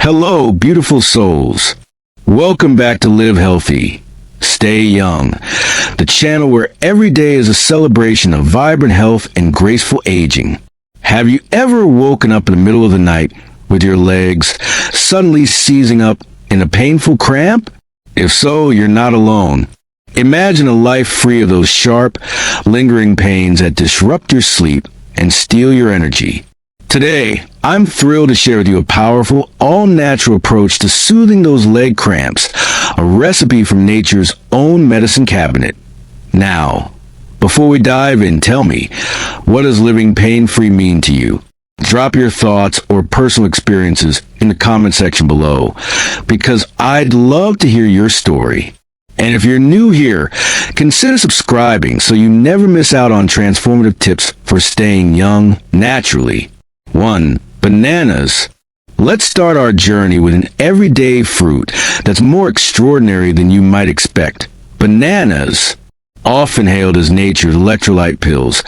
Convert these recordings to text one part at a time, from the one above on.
Hello, beautiful souls. Welcome back to Live Healthy, Stay Young, the channel where every day is a celebration of vibrant health and graceful aging. Have you ever woken up in the middle of the night with your legs suddenly seizing up in a painful cramp? If so, you're not alone. Imagine a life free of those sharp, lingering pains that disrupt your sleep and steal your energy. Today, I'm thrilled to share with you a powerful, all-natural approach to soothing those leg cramps, a recipe from nature's own medicine cabinet. Now, before we dive in, tell me, what does living pain-free mean to you? Drop your thoughts or personal experiences in the comment section below, because I'd love to hear your story. And if you're new here, consider subscribing so you never miss out on transformative tips for staying young naturally. 1. Bananas. Let's start our journey with an everyday fruit that's more extraordinary than you might expect. Bananas. Often hailed as nature's electrolyte pills,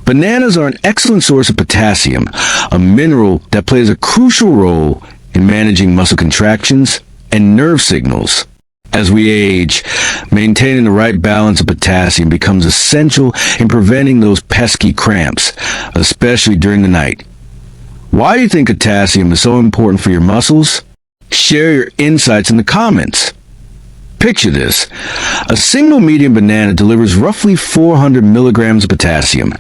bananas are an excellent source of potassium, a mineral that plays a crucial role in managing muscle contractions and nerve signals. As we age, maintaining the right balance of potassium becomes essential in preventing those pesky cramps, especially during the night. Why do you think potassium is so important for your muscles? Share your insights in the comments. Picture this. A single medium banana delivers roughly 400 milligrams of potassium,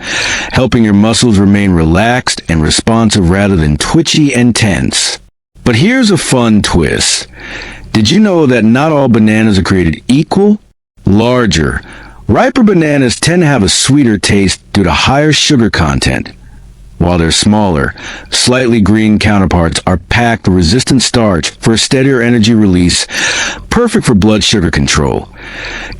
helping your muscles remain relaxed and responsive rather than twitchy and tense. But here's a fun twist. Did you know that not all bananas are created equal? Larger, riper bananas tend to have a sweeter taste due to higher sugar content, while their smaller, slightly green counterparts are packed with resistant starch for a steadier energy release, perfect for blood sugar control.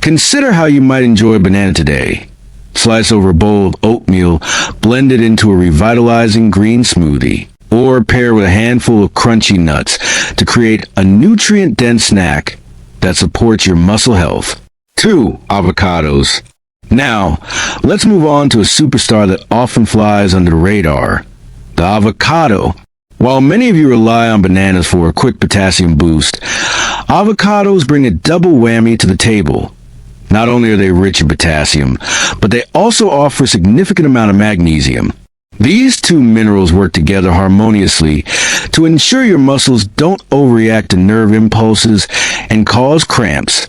Consider how you might enjoy a banana today. Slice over a bowl of oatmeal, blend it into a revitalizing green smoothie, or pair with a handful of crunchy nuts to create a nutrient-dense snack that supports your muscle health. 2. Avocados. Now, let's move on to a superstar that often flies under the radar, the avocado. While many of you rely on bananas for a quick potassium boost, avocados bring a double whammy to the table. Not only are they rich in potassium, but they also offer a significant amount of magnesium. These two minerals work together harmoniously to ensure your muscles don't overreact to nerve impulses and cause cramps.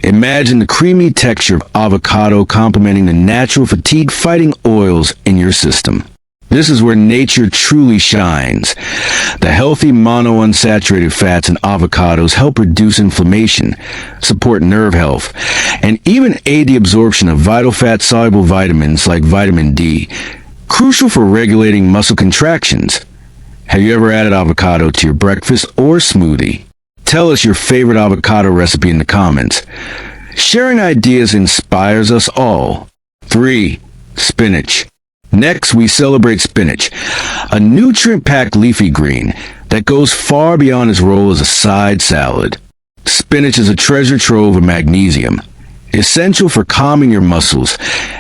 Imagine the creamy texture of avocado complementing the natural fatigue-fighting oils in your system. This is where nature truly shines. The healthy monounsaturated fats in avocados help reduce inflammation, support nerve health, and even aid the absorption of vital fat-soluble vitamins like vitamin D, crucial for regulating muscle contractions. Have you ever added avocado to your breakfast or smoothie? Tell us your favorite avocado recipe in the comments. Sharing ideas inspires us all. 3. Spinach. Next, we celebrate spinach, a nutrient-packed leafy green that goes far beyond its role as a side salad. Spinach is a treasure trove of magnesium, essential for calming your muscles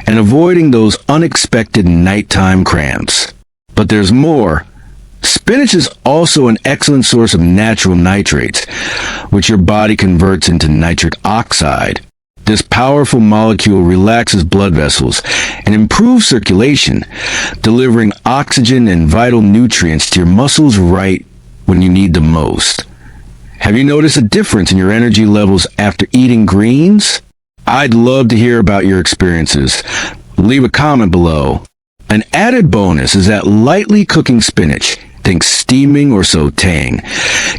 and avoiding those unexpected nighttime cramps. But there's more. Spinach is also an excellent source of natural nitrates, which your body converts into nitric oxide. This powerful molecule relaxes blood vessels and improves circulation, delivering oxygen and vital nutrients to your muscles right when you need them most. Have you noticed a difference in your energy levels after eating greens? I'd love to hear about your experiences. Leave a comment below. An added bonus is that lightly cooking spinach, think steaming or sautéing,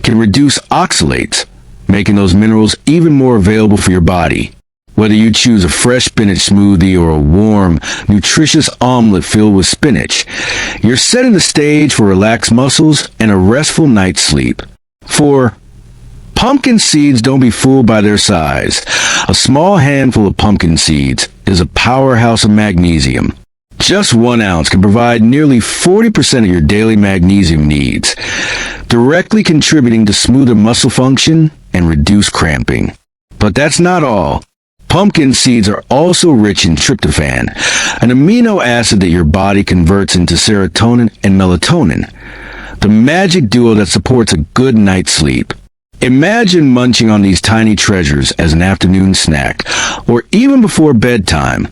can reduce oxalates, making those minerals even more available for your body. Whether you choose a fresh spinach smoothie or a warm, nutritious omelet filled with spinach, you're setting the stage for relaxed muscles and a restful night's sleep. 4. Pumpkin seeds. Don't be fooled by their size. A small handful of pumpkin seeds is a powerhouse of magnesium. Just 1 ounce can provide nearly 40% of your daily magnesium needs, directly contributing to smoother muscle function and reduced cramping. But that's not all. Pumpkin seeds are also rich in tryptophan, an amino acid that your body converts into serotonin and melatonin. the magic duo that supports a good night's sleep. Imagine munching on these tiny treasures as an afternoon snack, or even before bedtime,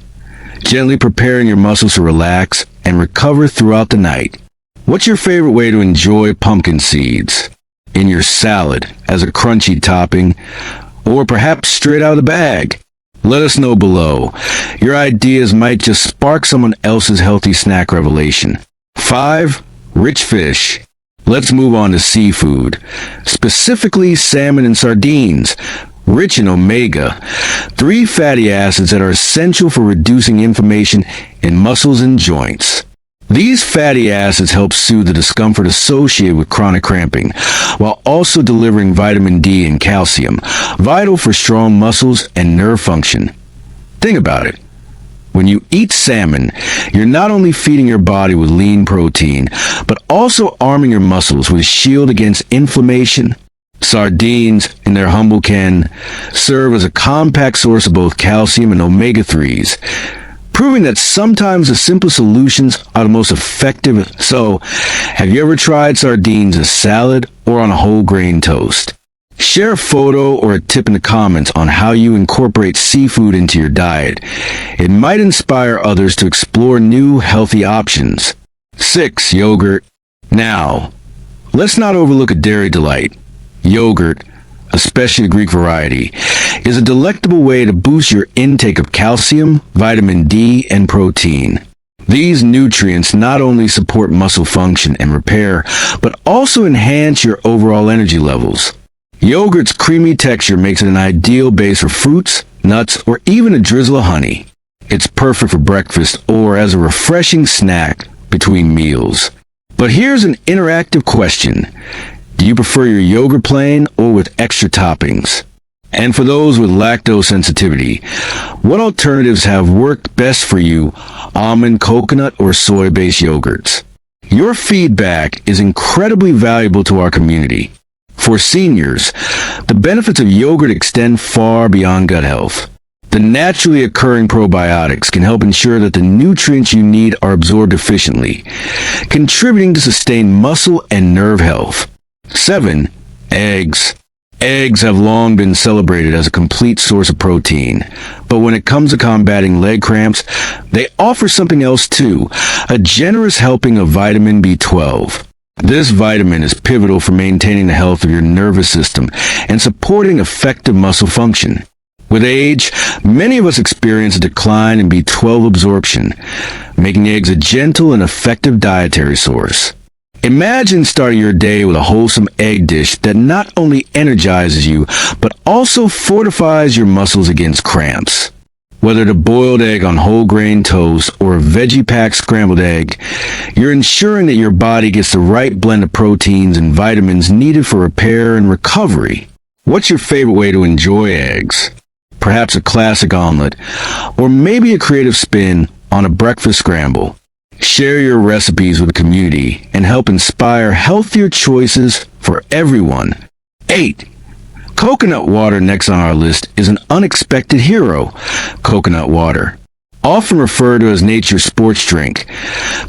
gently preparing your muscles to relax and recover throughout the night. What's your favorite way to enjoy pumpkin seeds? In your salad, as a crunchy topping, or perhaps straight out of the bag? Let us know below. Your ideas might just spark someone else's healthy snack revelation. 5. Rich fish. Let's move on to seafood, specifically salmon and sardines, rich in omega, 3 fatty acids that are essential for reducing inflammation in muscles and joints. These fatty acids help soothe the discomfort associated with chronic cramping, while also delivering vitamin D and calcium, vital for strong muscles and nerve function. Think about it. When you eat salmon, you're not only feeding your body with lean protein, but also arming your muscles with a shield against inflammation. Sardines, in their humble can, serve as a compact source of both calcium and omega-3s, proving that sometimes the simplest solutions are the most effective. So, have you ever tried sardines as salad or on a whole grain toast? Share a photo or a tip in the comments on how you incorporate seafood into your diet. It might inspire others to explore new, healthy options. 6. Yogurt. Now, let's not overlook a dairy delight. Yogurt, especially the Greek variety, is a delectable way to boost your intake of calcium, vitamin D, and protein. These nutrients not only support muscle function and repair, but also enhance your overall energy levels. Yogurt's creamy texture makes it an ideal base for fruits, nuts, or even a drizzle of honey. It's perfect for breakfast or as a refreshing snack between meals. But here's an interactive question. Do you prefer your yogurt plain or with extra toppings? And for those with lactose sensitivity, what alternatives have worked best for you, almond, coconut, or soy-based yogurts? Your feedback is incredibly valuable to our community. For seniors, the benefits of yogurt extend far beyond gut health. The naturally occurring probiotics can help ensure that the nutrients you need are absorbed efficiently, contributing to sustained muscle and nerve health. 7. Eggs. Eggs have long been celebrated as a complete source of protein, but when it comes to combating leg cramps, they offer something else too, a generous helping of vitamin B12. This vitamin is pivotal for maintaining the health of your nervous system and supporting effective muscle function. With age, many of us experience a decline in B12 absorption, making eggs a gentle and effective dietary source. Imagine starting your day with a wholesome egg dish that not only energizes you, but also fortifies your muscles against cramps. Whether it's a boiled egg on whole grain toast or a veggie-packed scrambled egg, you're ensuring that your body gets the right blend of proteins and vitamins needed for repair and recovery. What's your favorite way to enjoy eggs? Perhaps a classic omelet, or maybe a creative spin on a breakfast scramble. Share your recipes with the community and help inspire healthier choices for everyone. 8. Coconut water, next on our list, is an unexpected hero. Coconut water, often referred to as nature's sports drink.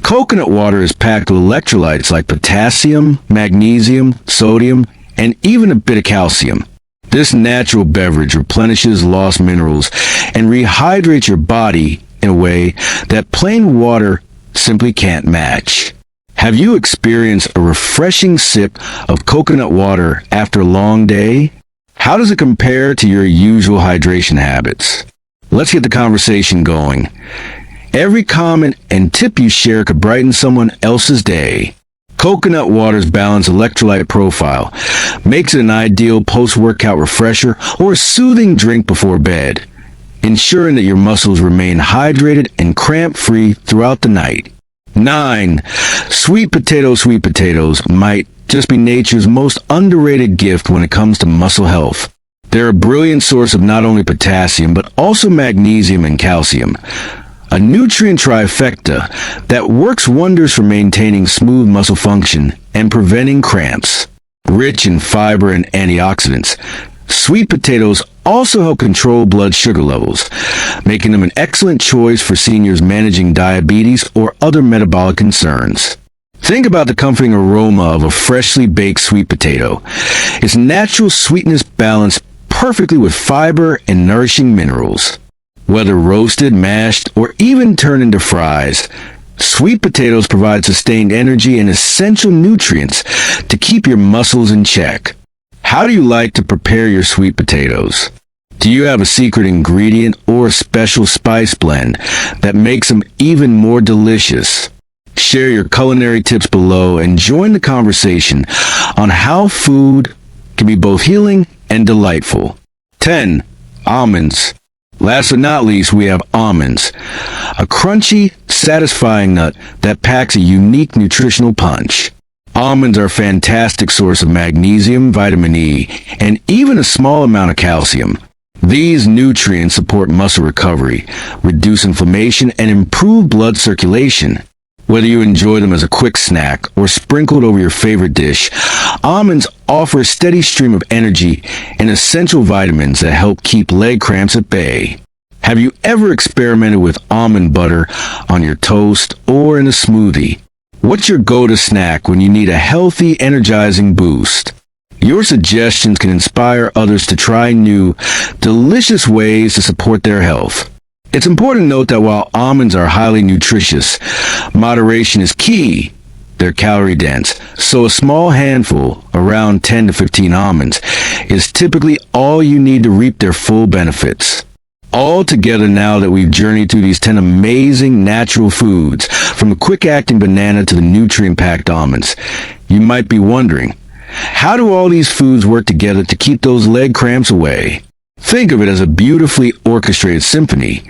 Coconut water is packed with electrolytes like potassium, magnesium, sodium, and even a bit of calcium. This natural beverage replenishes lost minerals and rehydrates your body in a way that plain water simply can't match. Have you experienced a refreshing sip of coconut water after a long day? How does it compare to your usual hydration habits? Let's get the conversation going. Every comment and tip you share could brighten someone else's day. Coconut water's balanced electrolyte profile makes it an ideal post-workout refresher or a soothing drink before bed, ensuring that your muscles remain hydrated and cramp-free throughout the night. 9. Sweet potatoes might just be nature's most underrated gift when it comes to muscle health. They're a brilliant source of not only potassium, but also magnesium and calcium, a nutrient trifecta that works wonders for maintaining smooth muscle function and preventing cramps. Rich in fiber and antioxidants, sweet potatoes also help control blood sugar levels, making them an excellent choice for seniors managing diabetes or other metabolic concerns. Think about the comforting aroma of a freshly baked sweet potato. Its natural sweetness balanced perfectly with fiber and nourishing minerals. Whether roasted, mashed, or even turned into fries, sweet potatoes provide sustained energy and essential nutrients to keep your muscles in check. How do you like to prepare your sweet potatoes? Do you have a secret ingredient or a special spice blend that makes them even more delicious? Share your culinary tips below and join the conversation on how food can be both healing and delightful. 10. Almonds. Last but not least, we have almonds, a crunchy, satisfying nut that packs a unique nutritional punch. Almonds are a fantastic source of magnesium, vitamin E, and even a small amount of calcium. These nutrients support muscle recovery, reduce inflammation, and improve blood circulation. Whether you enjoy them as a quick snack or sprinkled over your favorite dish, almonds offer a steady stream of energy and essential vitamins that help keep leg cramps at bay. Have you ever experimented with almond butter on your toast or in a smoothie? What's your go-to snack when you need a healthy, energizing boost? Your suggestions can inspire others to try new, delicious ways to support their health. It's important to note that while almonds are highly nutritious, moderation is key. They're calorie dense, so a small handful, around 10 to 15 almonds, is typically all you need to reap their full benefits. All together, now that we've journeyed through these 10 amazing natural foods, from the quick-acting banana to the nutrient-packed almonds, you might be wondering, how do all these foods work together to keep those leg cramps away? Think of it as a beautifully orchestrated symphony,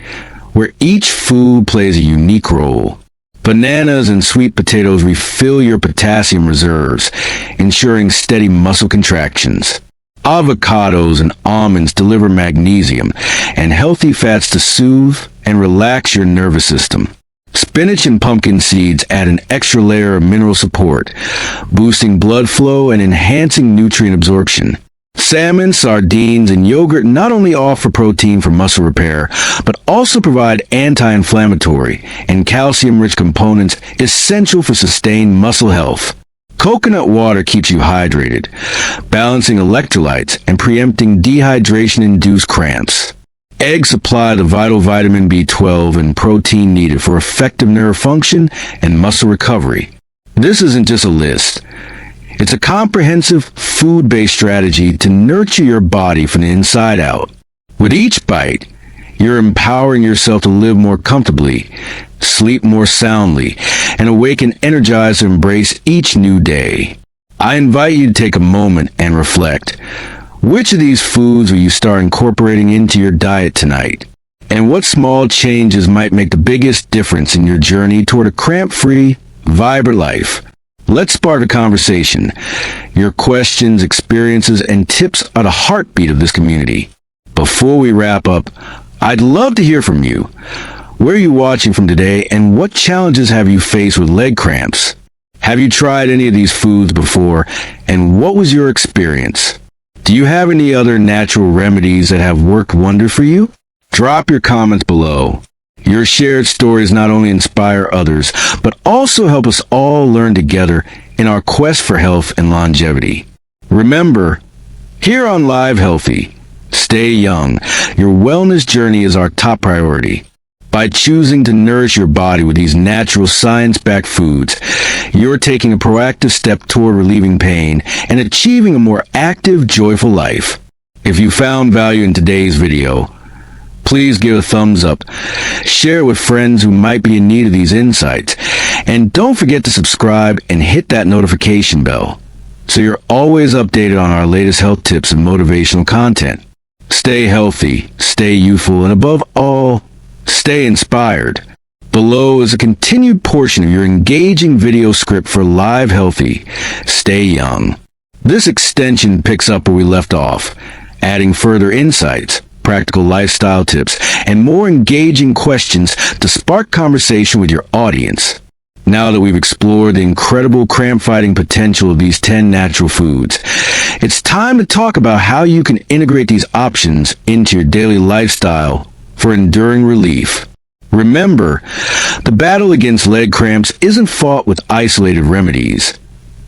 where each food plays a unique role. Bananas and sweet potatoes refill your potassium reserves, ensuring steady muscle contractions. Avocados and almonds deliver magnesium and healthy fats to soothe and relax your nervous system. Spinach and pumpkin seeds add an extra layer of mineral support, boosting blood flow and enhancing nutrient absorption. Salmon, sardines, and yogurt not only offer protein for muscle repair, but also provide anti-inflammatory and calcium-rich components essential for sustained muscle health. Coconut water keeps you hydrated, balancing electrolytes and preempting dehydration-induced cramps. Eggs supply the vital vitamin B12 and protein needed for effective nerve function and muscle recovery. This isn't just a list. It's a comprehensive food-based strategy to nurture your body from the inside out. With each bite, you're empowering yourself to live more comfortably, sleep more soundly, and awaken energized to embrace each new day. I invite you to take a moment and reflect. Which of these foods will you start incorporating into your diet tonight? And what small changes might make the biggest difference in your journey toward a cramp-free, vibrant life? Let's spark a conversation. Your questions, experiences, and tips are the heartbeat of this community. Before we wrap up, I'd love to hear from you. Where are you watching from today, and what challenges have you faced with leg cramps? Have you tried any of these foods before, and what was your experience? Do you have any other natural remedies that have worked wonders for you? Drop your comments below. Your shared stories not only inspire others, but also help us all learn together in our quest for health and longevity. Remember, here on Live Healthy, stay young. Your wellness journey is our top priority. By choosing to nourish your body with these natural science-backed foods, you're taking a proactive step toward relieving pain and achieving a more active, joyful life. If you found value in today's video, please give a thumbs up, share it with friends who might be in need of these insights, and don't forget to subscribe and hit that notification bell so you're always updated on our latest health tips and motivational content. Stay healthy, stay youthful, and above all, stay inspired. Below is a continued portion of your engaging video script for Live Healthy, Stay Young. This extension picks up where we left off, adding further insights, practical lifestyle tips, and more engaging questions to spark conversation with your audience. Now that we've explored the incredible cramp-fighting potential of these 10 natural foods, it's time to talk about how you can integrate these options into your daily lifestyle for enduring relief. Remember, the battle against leg cramps isn't fought with isolated remedies.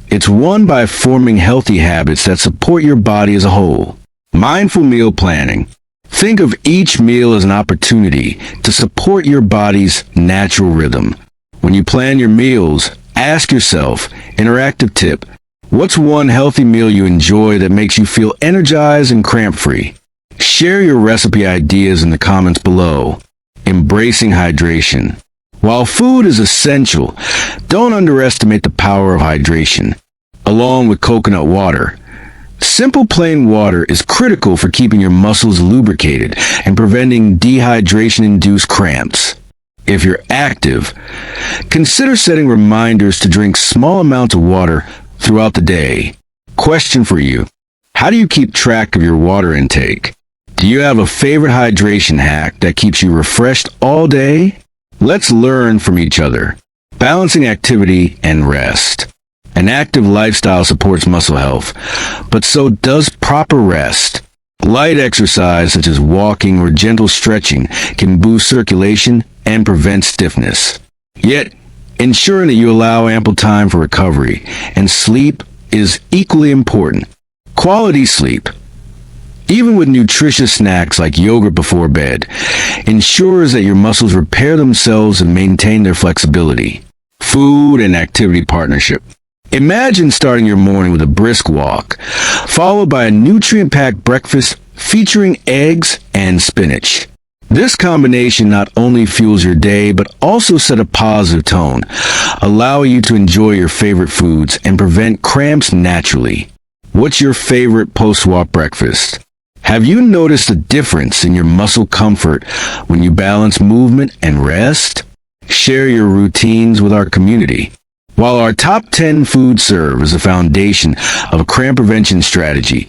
It's won by forming healthy habits that support your body as a whole. Mindful meal planning. Think of each meal as an opportunity to support your body's natural rhythm. When you plan your meals, ask yourself, interactive tip, what's one healthy meal you enjoy that makes you feel energized and cramp-free? Share your recipe ideas in the comments below. Embracing hydration. While food is essential, don't underestimate the power of hydration. Along with coconut water, simple plain water is critical for keeping your muscles lubricated and preventing dehydration-induced cramps. If you're active, consider setting reminders to drink small amounts of water throughout the day. Question for you: how do you keep track of your water intake? Do you have a favorite hydration hack that keeps you refreshed all day? Let's learn from each other. Balancing activity and rest. An active lifestyle supports muscle health, but so does proper rest. Light exercise such as walking or gentle stretching can boost circulation and prevent stiffness. Yet, ensuring that you allow ample time for recovery and sleep is equally important. Quality sleep, even with nutritious snacks like yogurt before bed, ensures that your muscles repair themselves and maintain their flexibility. Food and activity partnership. Imagine starting your morning with a brisk walk, followed by a nutrient-packed breakfast featuring eggs and spinach. This combination not only fuels your day, but also set a positive tone, allowing you to enjoy your favorite foods and prevent cramps naturally. What's your favorite post-walk breakfast? Have you noticed a difference in your muscle comfort when you balance movement and rest? Share your routines with our community. While our top 10 foods serve as the foundation of a cramp prevention strategy,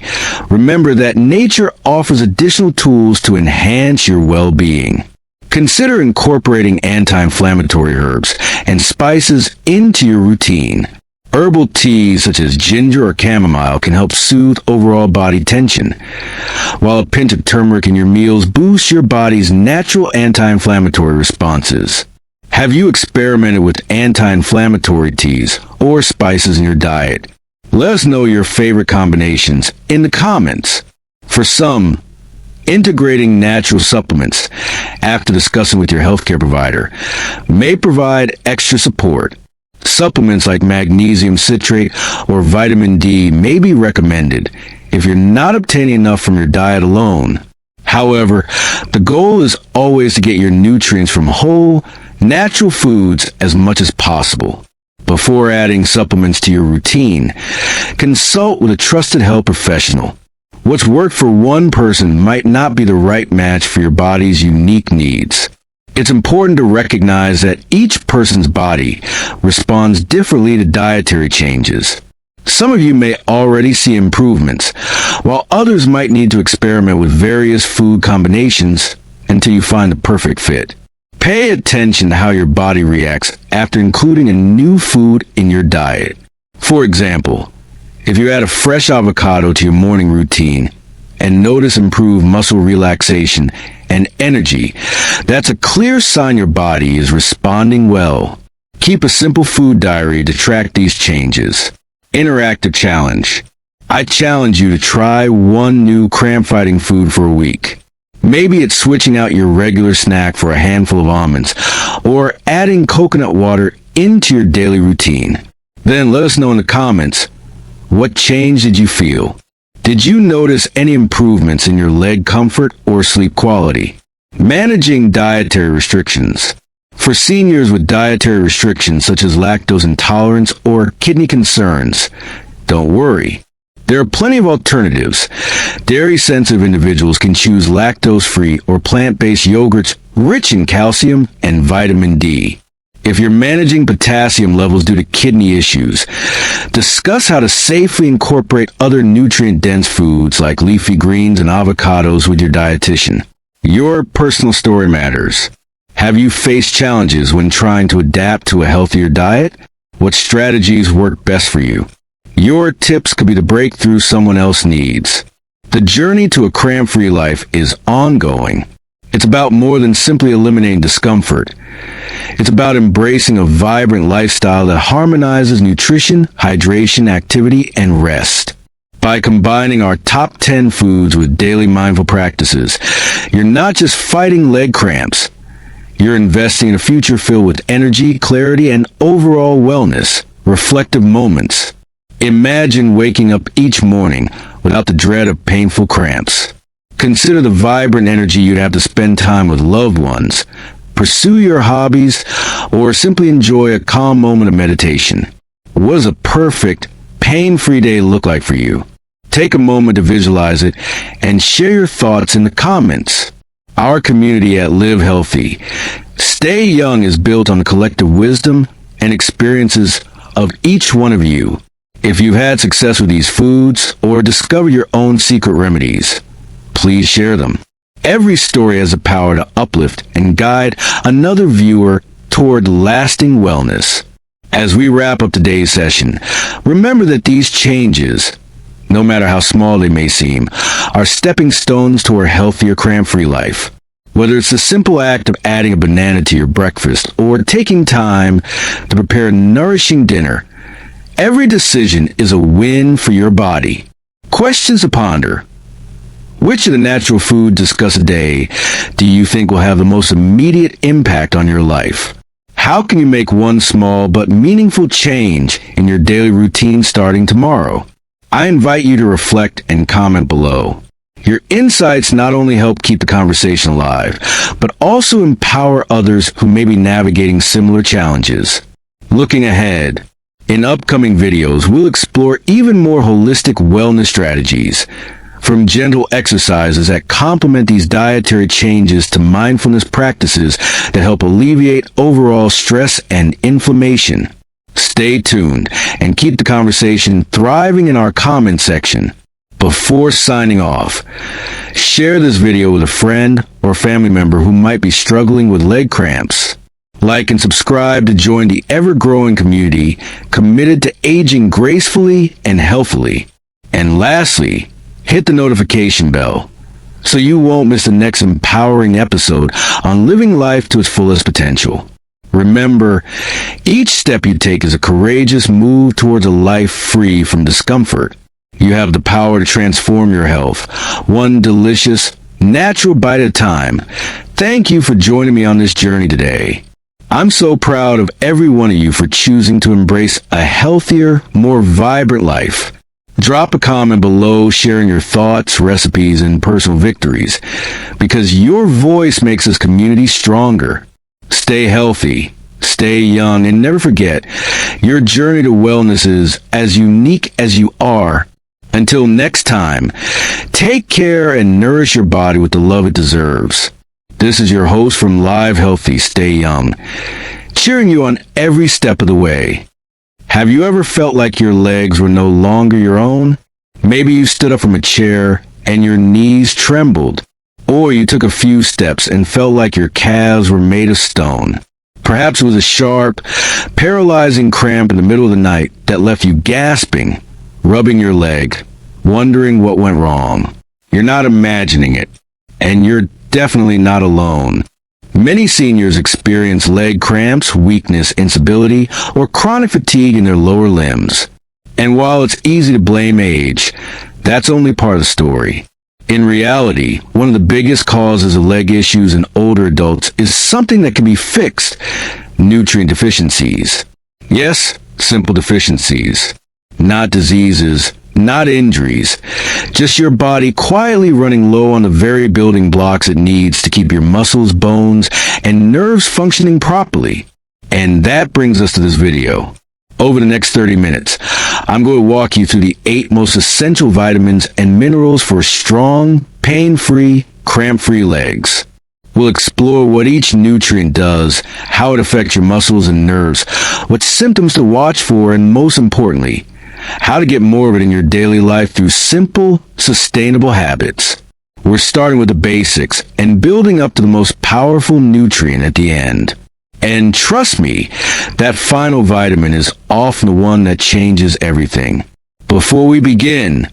remember that nature offers additional tools to enhance your well-being. Consider incorporating anti-inflammatory herbs and spices into your routine. Herbal teas such as ginger or chamomile can help soothe overall body tension, while a pinch of turmeric in your meals boosts your body's natural anti-inflammatory responses. Have you experimented with anti-inflammatory teas or spices in your diet? Let us know your favorite combinations in the comments. For some, integrating natural supplements after discussing with your healthcare provider may provide extra support. Supplements like magnesium citrate or vitamin D may be recommended if you're not obtaining enough from your diet alone. However, the goal is always to get your nutrients from whole, natural foods as much as possible. Before adding supplements to your routine, consult with a trusted health professional. What's worked for one person might not be the right match for your body's unique needs. It's important to recognize that each person's body responds differently to dietary changes. Some of you may already see improvements, while others might need to experiment with various food combinations until you find the perfect fit. Pay attention to how your body reacts after including a new food in your diet. For example, if you add a fresh avocado to your morning routine and notice improved muscle relaxation and energy, that's a clear sign your body is responding well. Keep a simple food diary to track these changes. Interactive challenge. I challenge you to try one new cramp-fighting food for a week. Maybe it's switching out your regular snack for a handful of almonds, or adding coconut water into your daily routine. Then let us know in the comments, what change did you feel? Did you notice any improvements in your leg comfort or sleep quality? Managing dietary restrictions. For seniors with dietary restrictions such as lactose intolerance or kidney concerns, don't worry. There are plenty of alternatives. Dairy-sensitive individuals can choose lactose-free or plant-based yogurts rich in calcium and vitamin D. If you're managing potassium levels due to kidney issues, discuss how to safely incorporate other nutrient-dense foods like leafy greens and avocados with your dietitian. Your personal story matters. Have you faced challenges when trying to adapt to a healthier diet? What strategies work best for you? Your tips could be the breakthrough someone else needs. The journey to a cramp-free life is ongoing, It's about more than simply eliminating discomfort. It's about embracing a vibrant lifestyle that harmonizes nutrition, hydration, activity, and rest. By combining our top 10 foods with daily mindful practices, you're not just fighting leg cramps. You're investing in a future filled with energy, clarity, and overall wellness, reflective moments. Imagine waking up each morning without the dread of painful cramps. Consider the vibrant energy you'd have to spend time with loved ones, pursue your hobbies, or simply enjoy a calm moment of meditation. What does a perfect, pain-free day look like for you? Take a moment to visualize it and share your thoughts in the comments. Our community at Live Healthy, Stay Young is built on the collective wisdom and experiences of each one of you. If you've had success with these foods or discover your own secret remedies, please share them. Every story has the power to uplift and guide another viewer toward lasting wellness. As we wrap up today's session, remember that these changes, no matter how small they may seem, are stepping stones toward a healthier, cramp-free life. Whether it's the simple act of adding a banana to your breakfast or taking time to prepare a nourishing dinner, every decision is a win for your body. Questions to ponder. Which of the natural foods discussed today do you think will have the most immediate impact on your life? How can you make one small but meaningful change in your daily routine starting tomorrow? I invite you to reflect and comment below. Your insights not only help keep the conversation alive, but also empower others who may be navigating similar challenges. Looking ahead, in upcoming videos, we'll explore even more holistic wellness strategies, from gentle exercises that complement these dietary changes to mindfulness practices that help alleviate overall stress and inflammation. Stay tuned and keep the conversation thriving in our comment section. Before signing off, share this video with a friend or family member who might be struggling with leg cramps. Like and subscribe to join the ever-growing community committed to aging gracefully and healthily. And lastly, hit the notification bell so you won't miss the next empowering episode on living life to its fullest potential. Remember, each step you take is a courageous move towards a life free from discomfort. You have the power to transform your health, one delicious, natural bite at a time. Thank you for joining me on this journey today. I'm so proud of every one of you for choosing to embrace a healthier, more vibrant life. Drop a comment below sharing your thoughts, recipes, and personal victories, because your voice makes this community stronger. Stay healthy, stay young, and never forget, your journey to wellness is as unique as you are. Until next time, take care and nourish your body with the love it deserves. This is your host from Live Healthy, Stay Young, cheering you on every step of the way. Have you ever felt like your legs were no longer your own? Maybe you stood up from a chair and your knees trembled, or you took a few steps and felt like your calves were made of stone. Perhaps it was a sharp, paralyzing cramp in the middle of the night that left you gasping, rubbing your leg, wondering what went wrong. You're not imagining it, and you're definitely not alone. Many seniors experience leg cramps, weakness, instability, or chronic fatigue in their lower limbs. And while it's easy to blame age, that's only part of the story. In reality, one of the biggest causes of leg issues in older adults is something that can be fixed: nutrient deficiencies. Yes, simple deficiencies. Not diseases, not injuries. Just your body quietly running low on the very building blocks it needs to keep your muscles, bones, and nerves functioning properly. And that brings us to this video. Over the next 30 minutes, I'm going to walk you through the 8 most essential vitamins and minerals for strong, pain-free, cramp-free legs. We'll explore what each nutrient does, how it affects your muscles and nerves, what symptoms to watch for, and most importantly, how to get more of it in your daily life through simple, sustainable habits. We're starting with the basics and building up to the most powerful nutrient at the end. And trust me, that final vitamin is often the one that changes everything. Before we begin,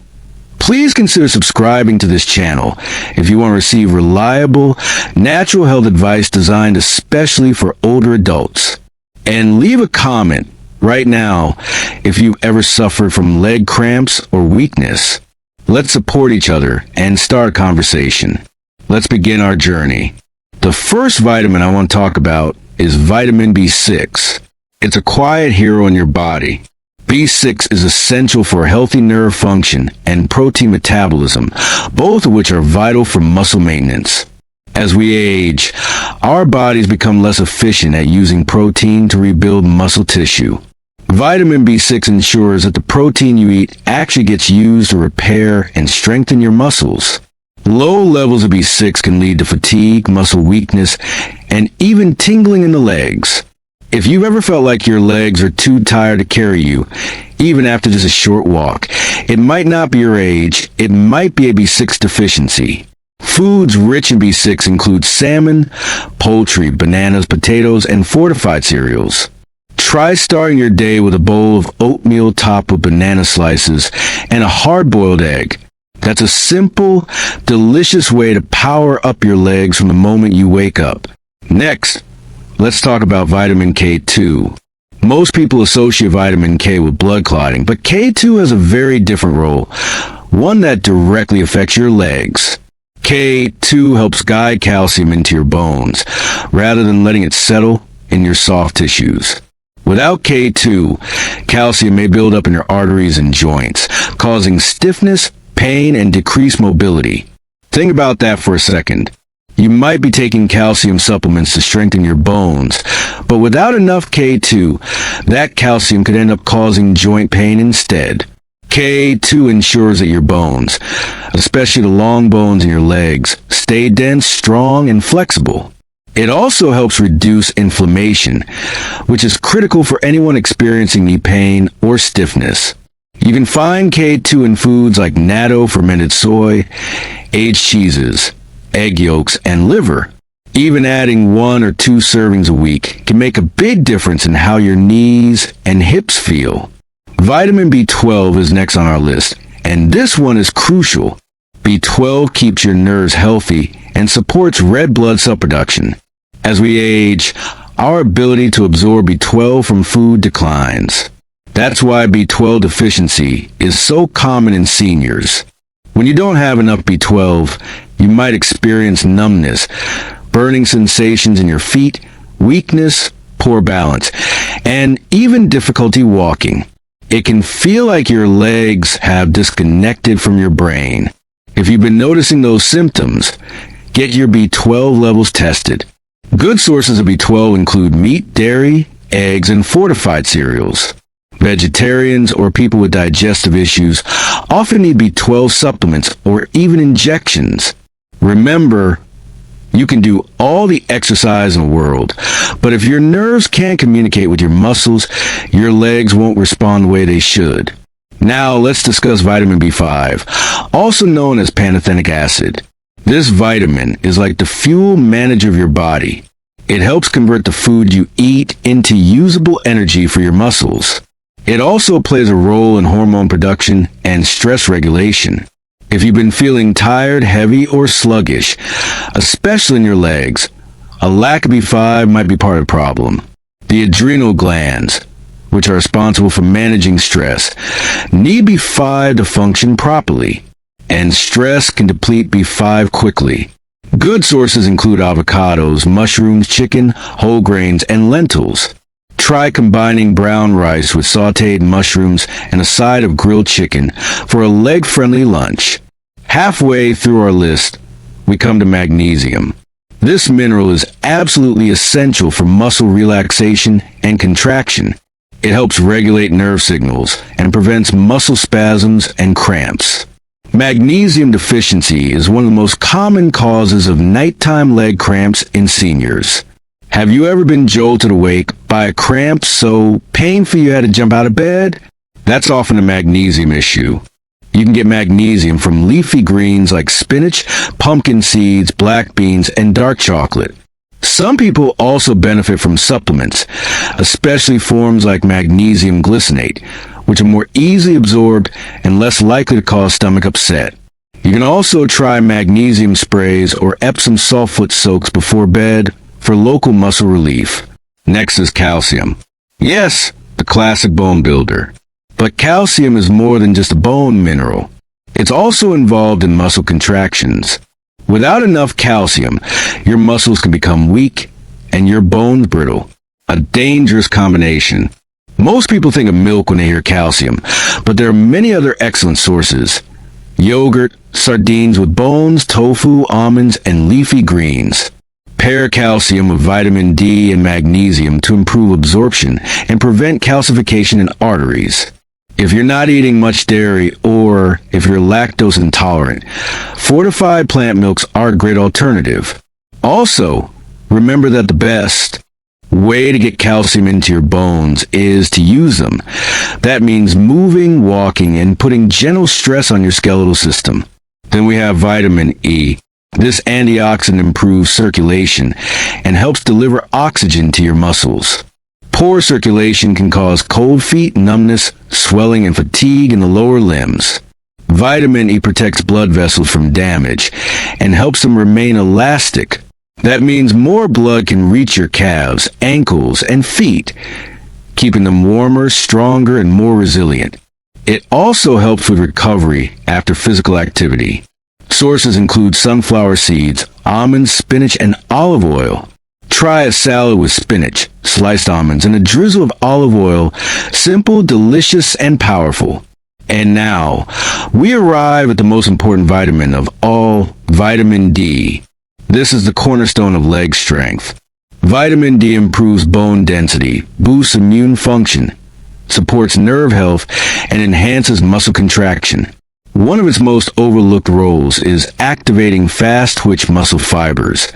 Please consider subscribing to this channel if you want to receive reliable, natural health advice designed especially for older adults. And leave a comment right now if you've ever suffered from leg cramps or weakness. Let's support each other and start a conversation. Let's begin our journey. The first vitamin I want to talk about is vitamin B6. It's a quiet hero in your body. B6 is essential for healthy nerve function and protein metabolism, both of which are vital for muscle maintenance. As we age, our bodies become less efficient at using protein to rebuild muscle tissue. Vitamin B6 ensures that the protein you eat actually gets used to repair and strengthen your muscles. Low levels of B6 can lead to fatigue, muscle weakness, and even tingling in the legs. If you've ever felt like your legs are too tired to carry you, even after just a short walk, it might not be your age, it might be a B6 deficiency. Foods rich in B6 include salmon, poultry, bananas, potatoes, and fortified cereals. Try starting your day with a bowl of oatmeal topped with banana slices and a hard-boiled egg. That's a simple, delicious way to power up your legs from the moment you wake up. Next, let's talk about vitamin K2. Most people associate vitamin K with blood clotting, but K2 has a very different role, one that directly affects your legs. K2 helps guide calcium into your bones, rather than letting it settle in your soft tissues. Without K2, calcium may build up in your arteries and joints, causing stiffness, pain, and decreased mobility. Think about that for a second. You might be taking calcium supplements to strengthen your bones, but without enough K2, that calcium could end up causing joint pain instead. K2 ensures that your bones, especially the long bones in your legs, stay dense, strong, and flexible. It also helps reduce inflammation, which is critical for anyone experiencing knee pain or stiffness. You can find K2 in foods like natto, fermented soy, aged cheeses, egg yolks, and liver. Even adding 1 or 2 servings a week can make a big difference in how your knees and hips feel. Vitamin B12 is next on our list, and this one is crucial. B12 keeps your nerves healthy and supports red blood cell production. As we age, our ability to absorb B12 from food declines. That's why B12 deficiency is so common in seniors. When you don't have enough B12, you might experience numbness, burning sensations in your feet, weakness, poor balance, and even difficulty walking. It can feel like your legs have disconnected from your brain. If you've been noticing those symptoms, get your B12 levels tested. Good sources of B12 include meat, dairy, eggs, and fortified cereals. Vegetarians or people with digestive issues often need B12 supplements or even injections. Remember, you can do all the exercise in the world, but if your nerves can't communicate with your muscles, your legs won't respond the way they should. Now let's discuss vitamin B5, also known as pantothenic acid. This vitamin is like the fuel manager of your body. It helps convert the food you eat into usable energy for your muscles. It also plays a role in hormone production and stress regulation. If you've been feeling tired, heavy, or sluggish, especially in your legs, a lack of B5 might be part of the problem. The adrenal glands, which are responsible for managing stress, need B5 to function properly, and stress can deplete B5 quickly. Good sources include avocados, mushrooms, chicken, whole grains, and lentils. Try combining brown rice with sautéed mushrooms and a side of grilled chicken for a leg-friendly lunch. Halfway through our list, we come to magnesium. This mineral is absolutely essential for muscle relaxation and contraction. It helps regulate nerve signals and prevents muscle spasms and cramps. Magnesium deficiency is one of the most common causes of nighttime leg cramps in seniors. Have you ever been jolted awake by a cramp so painful you had to jump out of bed? That's often a magnesium issue. You can get magnesium from leafy greens like spinach, pumpkin seeds, black beans, and dark chocolate. Some people also benefit from supplements, especially forms like magnesium glycinate, which are more easily absorbed and less likely to cause stomach upset. You can also try magnesium sprays or Epsom salt foot soaks before bed for local muscle relief. Next is calcium. Yes, the classic bone builder. But calcium is more than just a bone mineral. It's also involved in muscle contractions. Without enough calcium, your muscles can become weak and your bones brittle. A dangerous combination. Most people think of milk when they hear calcium, but there are many other excellent sources. Yogurt, sardines with bones, tofu, almonds, and leafy greens. Pair calcium with vitamin D and magnesium to improve absorption and prevent calcification in arteries. If you're not eating much dairy or if you're lactose intolerant, fortified plant milks are a great alternative. Also, remember that the best way to get calcium into your bones is to use them. That means moving, walking, and putting gentle stress on your skeletal system. Then we have vitamin E. This antioxidant improves circulation and helps deliver oxygen to your muscles. Poor circulation can cause cold feet, numbness, swelling, and fatigue in the lower limbs. Vitamin E protects blood vessels from damage and helps them remain elastic. That means more blood can reach your calves, ankles, and feet, keeping them warmer, stronger, and more resilient. It also helps with recovery after physical activity. Sources include sunflower seeds, almonds, spinach, and olive oil. Try a salad with spinach, sliced almonds, and a drizzle of olive oil. Simple, delicious, and powerful. And now, we arrive at the most important vitamin of all, vitamin D. This is the cornerstone of leg strength. Vitamin D improves bone density, boosts immune function, supports nerve health, and enhances muscle contraction. One of its most overlooked roles is activating fast-twitch muscle fibers,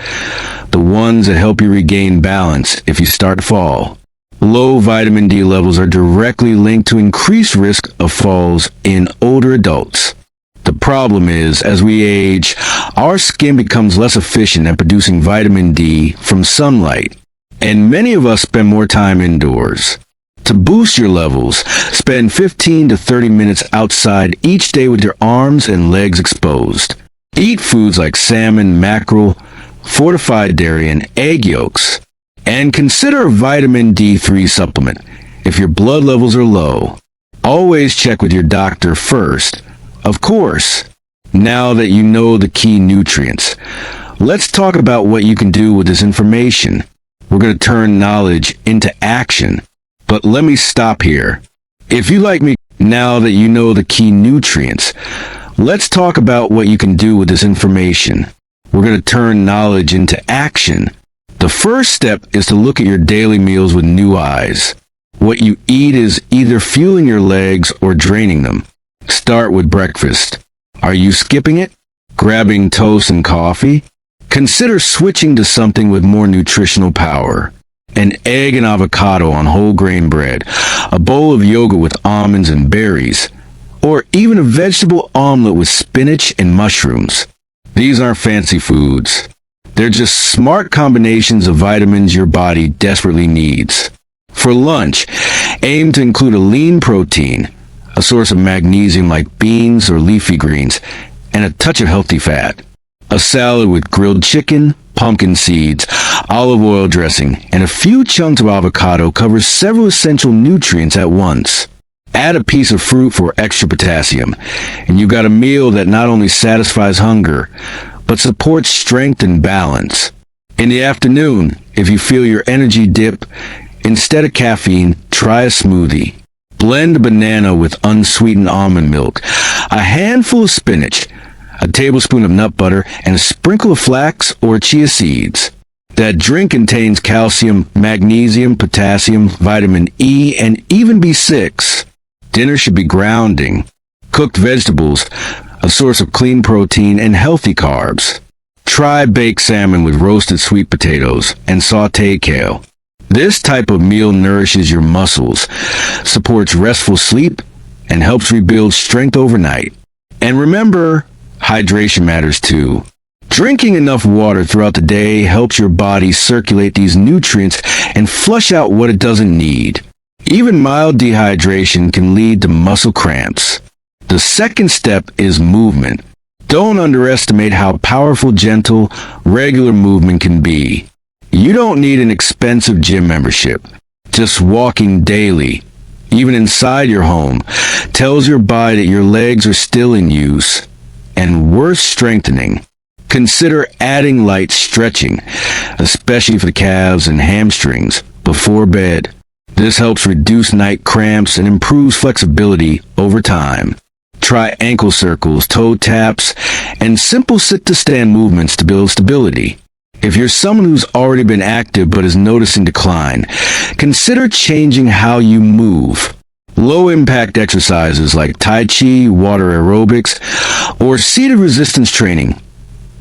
the ones that help you regain balance if you start to fall. Low vitamin D levels are directly linked to increased risk of falls in older adults. The problem is, as we age, our skin becomes less efficient at producing vitamin D from sunlight, and many of us spend more time indoors. To boost your levels, spend 15 to 30 minutes outside each day with your arms and legs exposed. Eat foods like salmon, mackerel, fortified dairy, and egg yolks. And consider a vitamin D3 supplement if your blood levels are low. Always check with your doctor first. Of course, now that you know the key nutrients, let's talk about what you can do with this information. We're going to turn knowledge into action. But let me stop here. If you like me, now that you know the key nutrients, let's talk about what you can do with this information. We're going to turn knowledge into action. The first step is to look at your daily meals with new eyes. What you eat is either fueling your legs or draining them. Start with breakfast. Are you skipping it? Grabbing toast and coffee? Consider switching to something with more nutritional power. An egg and avocado on whole grain bread, a bowl of yogurt with almonds and berries, or even a vegetable omelet with spinach and mushrooms. These aren't fancy foods. They're just smart combinations of vitamins your body desperately needs. For lunch, aim to include a lean protein, a source of magnesium like beans or leafy greens, and a touch of healthy fat. A salad with grilled chicken, pumpkin seeds, olive oil dressing, and a few chunks of avocado covers several essential nutrients at once. Add a piece of fruit for extra potassium, and you've got a meal that not only satisfies hunger, but supports strength and balance. In the afternoon, if you feel your energy dip, instead of caffeine, try a smoothie. Blend a banana with unsweetened almond milk, a handful of spinach, a tablespoon of nut butter, and a sprinkle of flax or chia seeds. That drink contains calcium, magnesium, potassium, vitamin E, and even B6. Dinner should be grounding. Cooked vegetables, a source of clean protein and healthy carbs. Try baked salmon with roasted sweet potatoes and sautéed kale. This type of meal nourishes your muscles, supports restful sleep, and helps rebuild strength overnight. And remember, hydration matters too. Drinking enough water throughout the day helps your body circulate these nutrients and flush out what it doesn't need. Even mild dehydration can lead to muscle cramps. The second step is movement. Don't underestimate how powerful gentle, regular movement can be. You don't need an expensive gym membership. Just walking daily, even inside your home, tells your body that your legs are still in use and worth strengthening. Consider adding light stretching, especially for the calves and hamstrings, before bed. This helps reduce night cramps and improves flexibility over time. Try ankle circles, toe taps, and simple sit-to-stand movements to build stability. If you're someone who's already been active but is noticing decline, consider changing how you move. Low-impact exercises like Tai Chi, water aerobics, or seated resistance training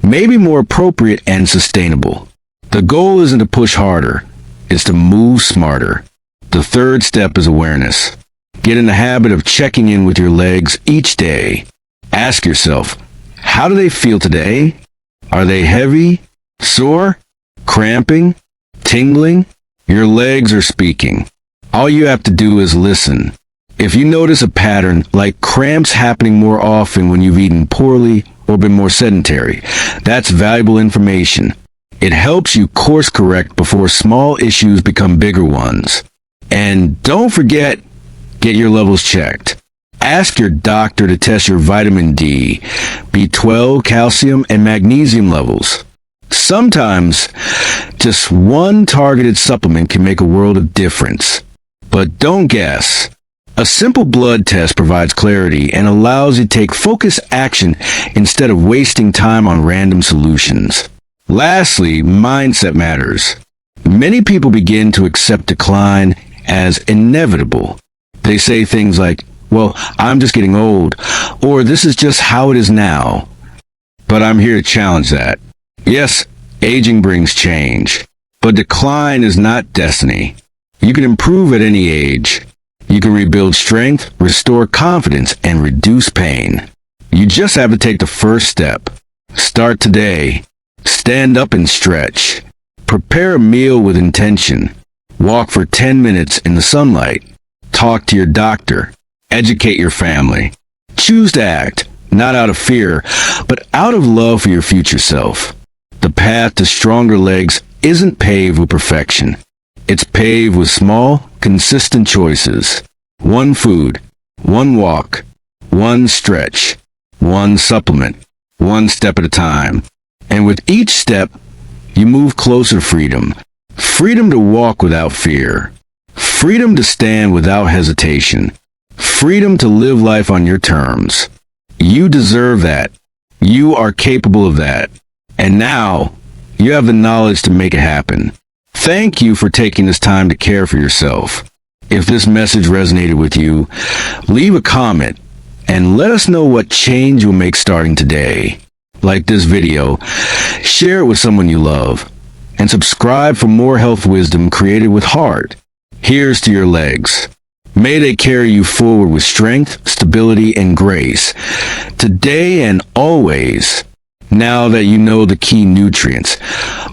may be more appropriate and sustainable. The goal isn't to push harder, it's to move smarter. The third step is awareness. Get in the habit of checking in with your legs each day. Ask yourself, how do they feel today? Are they heavy, sore, cramping, tingling? Your legs are speaking. All you have to do is listen. If you notice a pattern like cramps happening more often when you've eaten poorly or been more sedentary, that's valuable information. It helps you course correct before small issues become bigger ones. And don't forget, get your levels checked. Ask your doctor to test your vitamin D, B12, calcium, and magnesium levels. Sometimes, just one targeted supplement can make a world of difference. But don't guess. A simple blood test provides clarity and allows you to take focused action instead of wasting time on random solutions. Lastly, mindset matters. Many people begin to accept decline as inevitable. They say things like, well, I'm just getting old, or this is just how it is now. But I'm here to challenge that. Yes, aging brings change, but decline is not destiny. You can improve at any age. You can rebuild strength, restore confidence, and reduce pain. You just have to take the first step. Start today. Stand up and stretch. Prepare a meal with intention. Walk for 10 minutes in the sunlight. Talk to your doctor. Educate your family. Choose to act, not out of fear, but out of love for your future self. The path to stronger legs isn't paved with perfection. It's paved with small, consistent choices. One food, one walk, one stretch, one supplement, one step at a time. And with each step, you move closer to freedom. Freedom to walk without fear. Freedom to stand without hesitation. Freedom to live life on your terms. You deserve that. You are capable of that. And now, you have the knowledge to make it happen. Thank you for taking this time to care for yourself. If this message resonated with you, leave a comment and let us know what change you'll make starting today. Like this video, share it with someone you love, and subscribe for more health wisdom created with heart. Here's to your legs. May they carry you forward with strength, stability, and grace, today and always. Now that you know the key nutrients,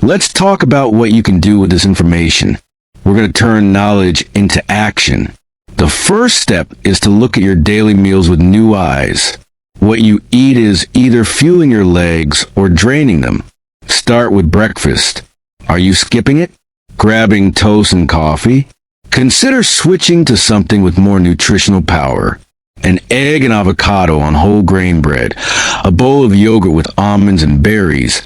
let's talk about what you can do with this information. We're going to turn knowledge into action. The first step is to look at your daily meals with new eyes. What you eat is either fueling your legs or draining them. Start with breakfast. Are you skipping it? Grabbing toast and coffee? Consider switching to something with more nutritional power. An egg and avocado on whole grain bread, a bowl of yogurt with almonds and berries,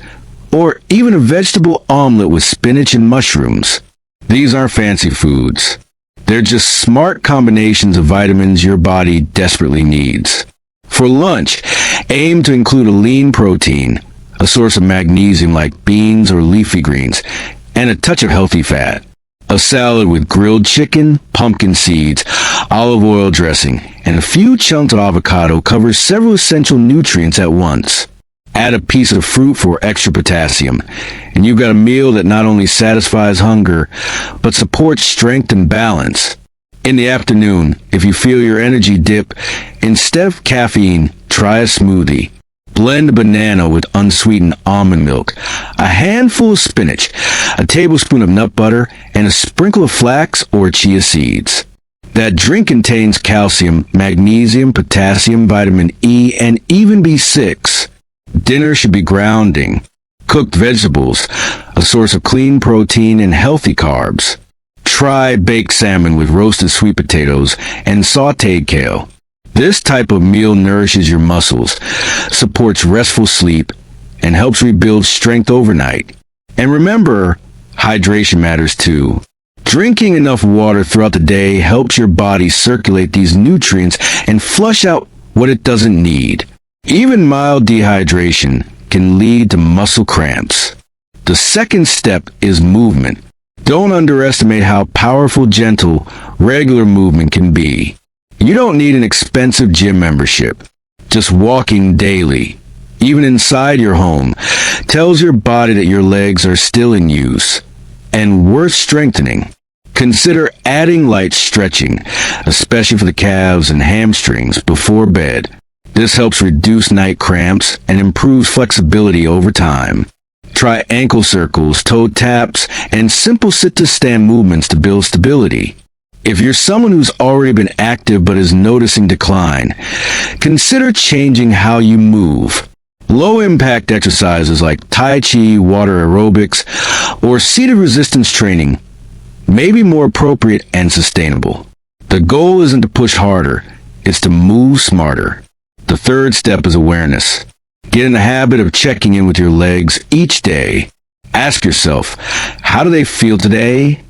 or even a vegetable omelet with spinach and mushrooms. These aren't fancy foods. They're just smart combinations of vitamins your body desperately needs. For lunch, aim to include a lean protein, a source of magnesium like beans or leafy greens, and a touch of healthy fat. A salad with grilled chicken, pumpkin seeds, olive oil dressing, and a few chunks of avocado covers several essential nutrients at once. Add a piece of fruit for extra potassium, and you've got a meal that not only satisfies hunger, but supports strength and balance. In the afternoon, if you feel your energy dip, instead of caffeine, try a smoothie. Blend a banana with unsweetened almond milk, a handful of spinach, a tablespoon of nut butter, and a sprinkle of flax or chia seeds. That drink contains calcium, magnesium, potassium, vitamin E, and even B6. Dinner should be grounding. Cooked vegetables, a source of clean protein and healthy carbs. Try baked salmon with roasted sweet potatoes and sautéed kale. This type of meal nourishes your muscles, supports restful sleep, and helps rebuild strength overnight. And remember, hydration matters too. Drinking enough water throughout the day helps your body circulate these nutrients and flush out what it doesn't need. Even mild dehydration can lead to muscle cramps. The second step is movement. Don't underestimate how powerful, gentle, regular movement can be. You don't need an expensive gym membership. Just walking daily, even inside your home, tells your body that your legs are still in use and worth strengthening. Consider adding light stretching, especially for the calves and hamstrings, before bed. This helps reduce night cramps and improves flexibility over time. Try ankle circles, toe taps, and simple sit-to-stand movements to build stability. If you're someone who's already been active but is noticing decline, consider changing how you move. Low-impact exercises like Tai Chi, water aerobics, or seated resistance training may be more appropriate and sustainable. The goal isn't to push harder, it's to move smarter. The third step is awareness. Get in the habit of checking in with your legs each day. Ask yourself, how do they feel today?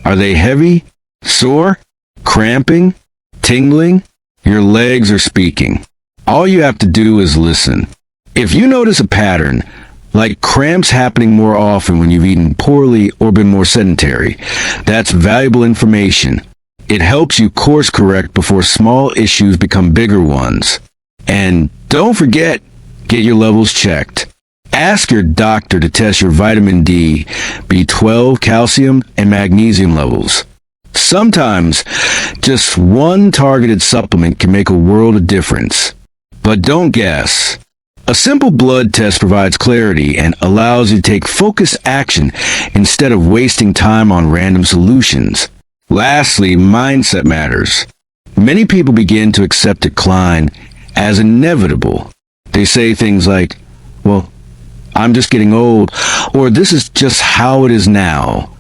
Are they heavy, sore, cramping, tingling? Your legs are speaking. All you have to do is listen. If you notice a pattern, like cramps happening more often when you've eaten poorly or been more sedentary, that's valuable information. It helps you course correct before small issues become bigger ones. And don't forget, get your levels checked. Ask your doctor to test your vitamin D, B12, calcium, and magnesium levels. Sometimes, just one targeted supplement can make a world of difference. But don't guess. A simple blood test provides clarity and allows you to take focused action instead of wasting time on random solutions. Lastly, mindset matters. Many people begin to accept decline as inevitable. They say things like, well, I'm just getting old, or this is just how it is now.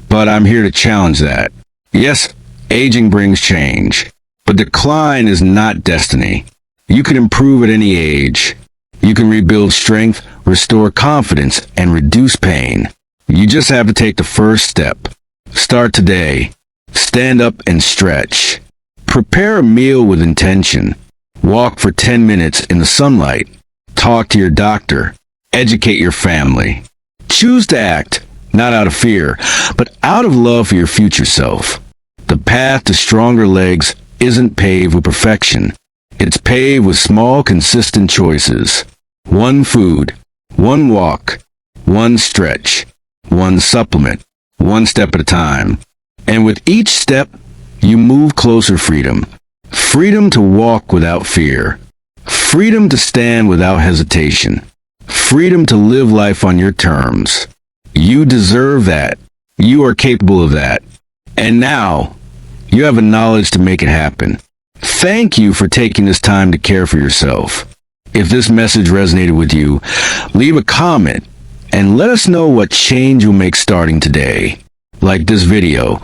But I'm here to challenge that. Yes, aging brings change, but decline is not destiny. You can improve at any age. You can rebuild strength, restore confidence, and reduce pain. You just have to take the first step. Start today. Stand up and stretch. Prepare a meal with intention. Walk for 10 minutes in the sunlight. Talk to your doctor. Educate your family. Choose to act, not out of fear, but out of love for your future self. The path to stronger legs isn't paved with perfection. It's paved with small, consistent choices. One food, one walk, one stretch, one supplement, one step at a time. And with each step, you move closer to freedom. Freedom to walk without fear. Freedom to stand without hesitation. Freedom to live life on your terms. You deserve that. You are capable of that. And now, you have the knowledge to make it happen. Thank you for taking this time to care for yourself. If this message resonated with you, leave a comment and let us know what change you'll make starting today. Like this video,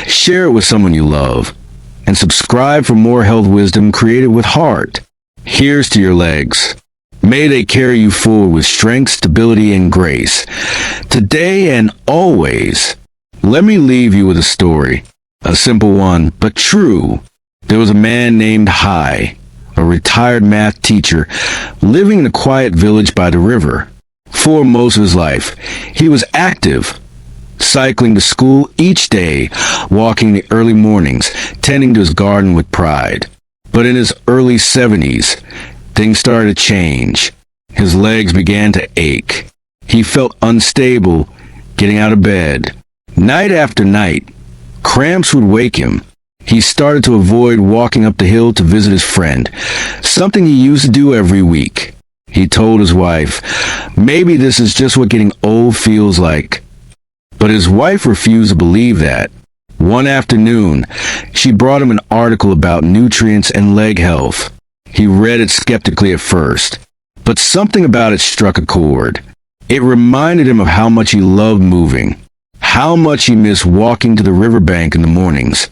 share it with someone you love, and subscribe for more health wisdom created with heart. Here's to your legs. May they carry you forward with strength, stability, and grace. Today and always, let me leave you with a story. A simple one, but true. There was a man named Hai, a retired math teacher, living in a quiet village by the river. For most of his life, he was active, cycling to school each day, walking in the early mornings, tending to his garden with pride. But in his early 70s, things started to change. His legs began to ache. He felt unstable getting out of bed. Night after night, cramps would wake him. He started to avoid walking up the hill to visit his friend, something he used to do every week. He told his wife, maybe this is just what getting old feels like. But his wife refused to believe that. One afternoon, she brought him an article about nutrients and leg health. He read it skeptically at first, but something about it struck a chord. It reminded him of how much he loved moving, how much he missed walking to the riverbank in the mornings,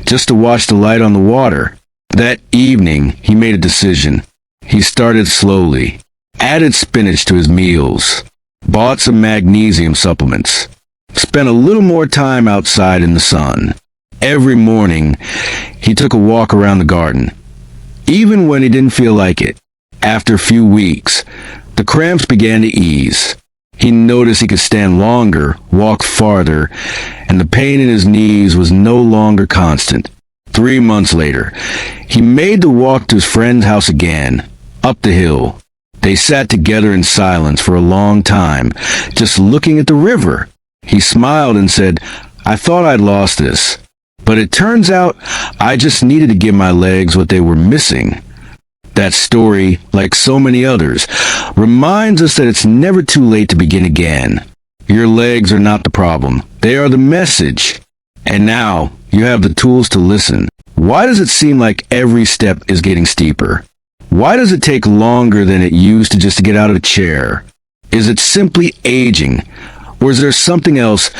just to watch the light on the water. That evening, he made a decision. He started slowly, added spinach to his meals, bought some magnesium supplements, spent a little more time outside in the sun. Every morning, he took a walk around the garden, even when he didn't feel like it. After a few weeks, the cramps began to ease. He noticed he could stand longer, walk farther, and the pain in his knees was no longer constant. 3 months later, he made the walk to his friend's house again, up the hill. They sat together in silence for a long time, just looking at the river. He smiled and said, "I thought I'd lost this, but it turns out I just needed to give my legs what they were missing." That story, like so many others, reminds us that it's never too late to begin again. Your legs are not the problem. They are the message. And now, you have the tools to listen. Why does it seem like every step is getting steeper? Why does it take longer than it used to just to get out of the chair? Is it simply aging? Or is there something else,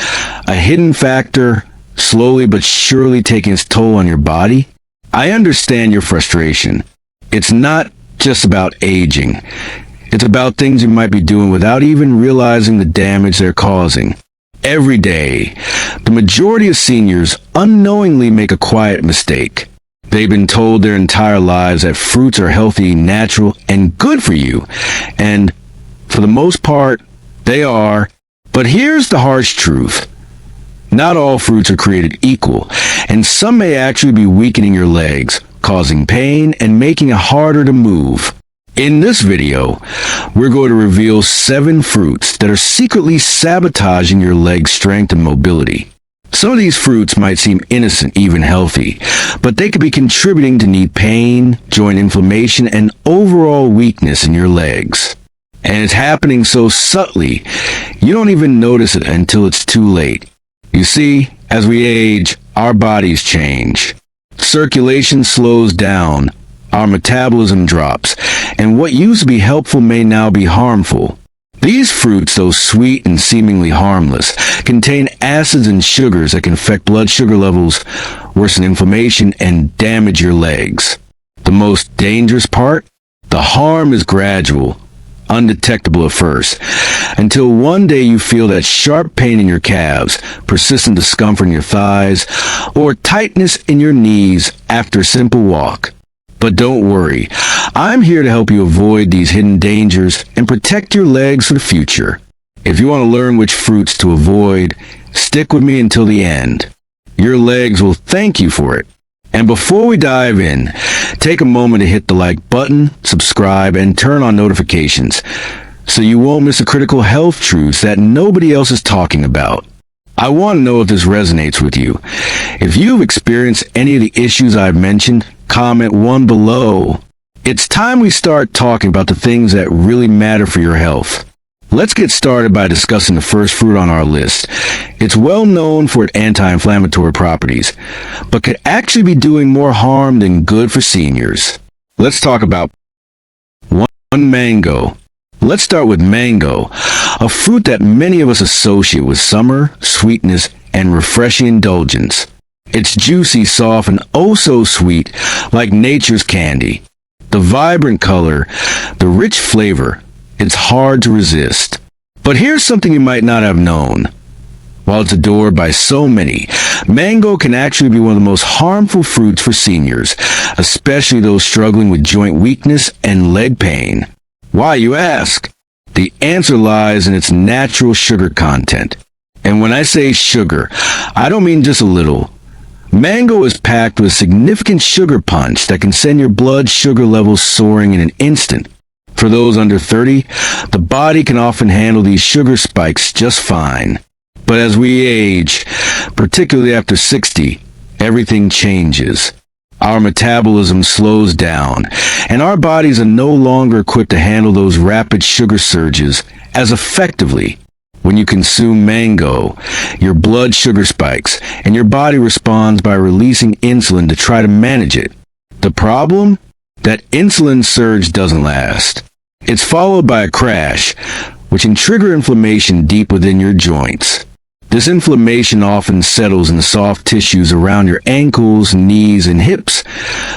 a hidden factor, slowly but surely taking its toll on your body? I understand your frustration. It's not just about aging. It's about things you might be doing without even realizing the damage they're causing. Every day, the majority of seniors unknowingly make a quiet mistake. They've been told their entire lives that fruits are healthy, natural, and good for you. And for the most part, they are. But here's the harsh truth. Not all fruits are created equal, and some may actually be weakening your legs, causing pain and making it harder to move. In this video, we're going to reveal 7 fruits that are secretly sabotaging your leg strength and mobility. Some of these fruits might seem innocent, even healthy, but they could be contributing to knee pain, joint inflammation, and overall weakness in your legs. And it's happening so subtly, you don't even notice it until it's too late. You see, as we age, our bodies change. Circulation slows down, our metabolism drops, and what used to be helpful may now be harmful. These fruits, though sweet and seemingly harmless, contain acids and sugars that can affect blood sugar levels, worsen inflammation, and damage your legs. The most dangerous part? The harm is gradual, undetectable at first, until one day you feel that sharp pain in your calves, persistent discomfort in your thighs, or tightness in your knees after a simple walk. But don't worry, I'm here to help you avoid these hidden dangers and protect your legs for the future. If you want to learn which fruits to avoid, stick with me until the end. Your legs will thank you for it. And before we dive in, take a moment to hit the like button, subscribe, and turn on notifications so you won't miss the critical health truths that nobody else is talking about. I want to know if this resonates with you. If you've experienced any of the issues I've mentioned, comment 1 below. It's time we start talking about the things that really matter for your health. Let's get started by discussing the first fruit on our list. It's well known for its anti-inflammatory properties, but could actually be doing more harm than good for seniors. Let's talk about 1. Mango. Let's start with mango, a fruit that many of us associate with summer, sweetness, and refreshing indulgence. It's juicy, soft, and oh so sweet, like nature's candy. The vibrant color, the rich flavor, it's hard to resist. But here's something you might not have known. While it's adored by so many, mango can actually be one of the most harmful fruits for seniors, especially those struggling with joint weakness and leg pain. Why, you ask? The answer lies in its natural sugar content. And when I say sugar, I don't mean just a little. Mango is packed with significant sugar punch that can send your blood sugar levels soaring in an instant. For those under 30, the body can often handle these sugar spikes just fine. But as we age, particularly after 60, everything changes. Our metabolism slows down, and our bodies are no longer equipped to handle those rapid sugar surges as effectively. When you consume mango, your blood sugar spikes, and your body responds by releasing insulin to try to manage it. The problem? That insulin surge doesn't last. It's followed by a crash, which can trigger inflammation deep within your joints. This inflammation often settles in the soft tissues around your ankles, knees, and hips,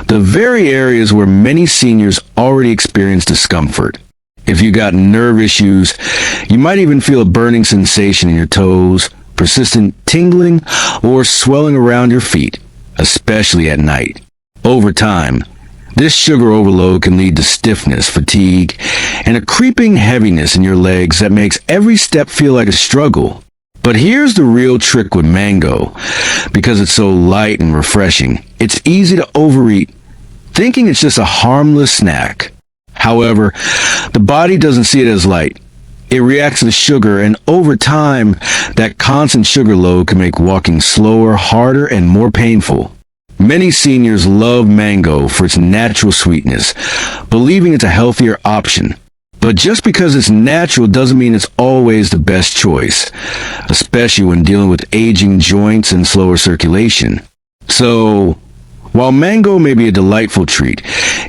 the very areas where many seniors already experience discomfort. If you got nerve issues, you might even feel a burning sensation in your toes, persistent tingling, or swelling around your feet, especially at night. Over time, this sugar overload can lead to stiffness, fatigue, and a creeping heaviness in your legs that makes every step feel like a struggle. But here's the real trick with mango. Because it's so light and refreshing, it's easy to overeat, thinking it's just a harmless snack. However, the body doesn't see it as light. It reacts to the sugar, and over time, that constant sugar load can make walking slower, harder, and more painful. Many seniors love mango for its natural sweetness, believing it's a healthier option. But just because it's natural doesn't mean it's always the best choice, especially when dealing with aging joints and slower circulation. So, while mango may be a delightful treat,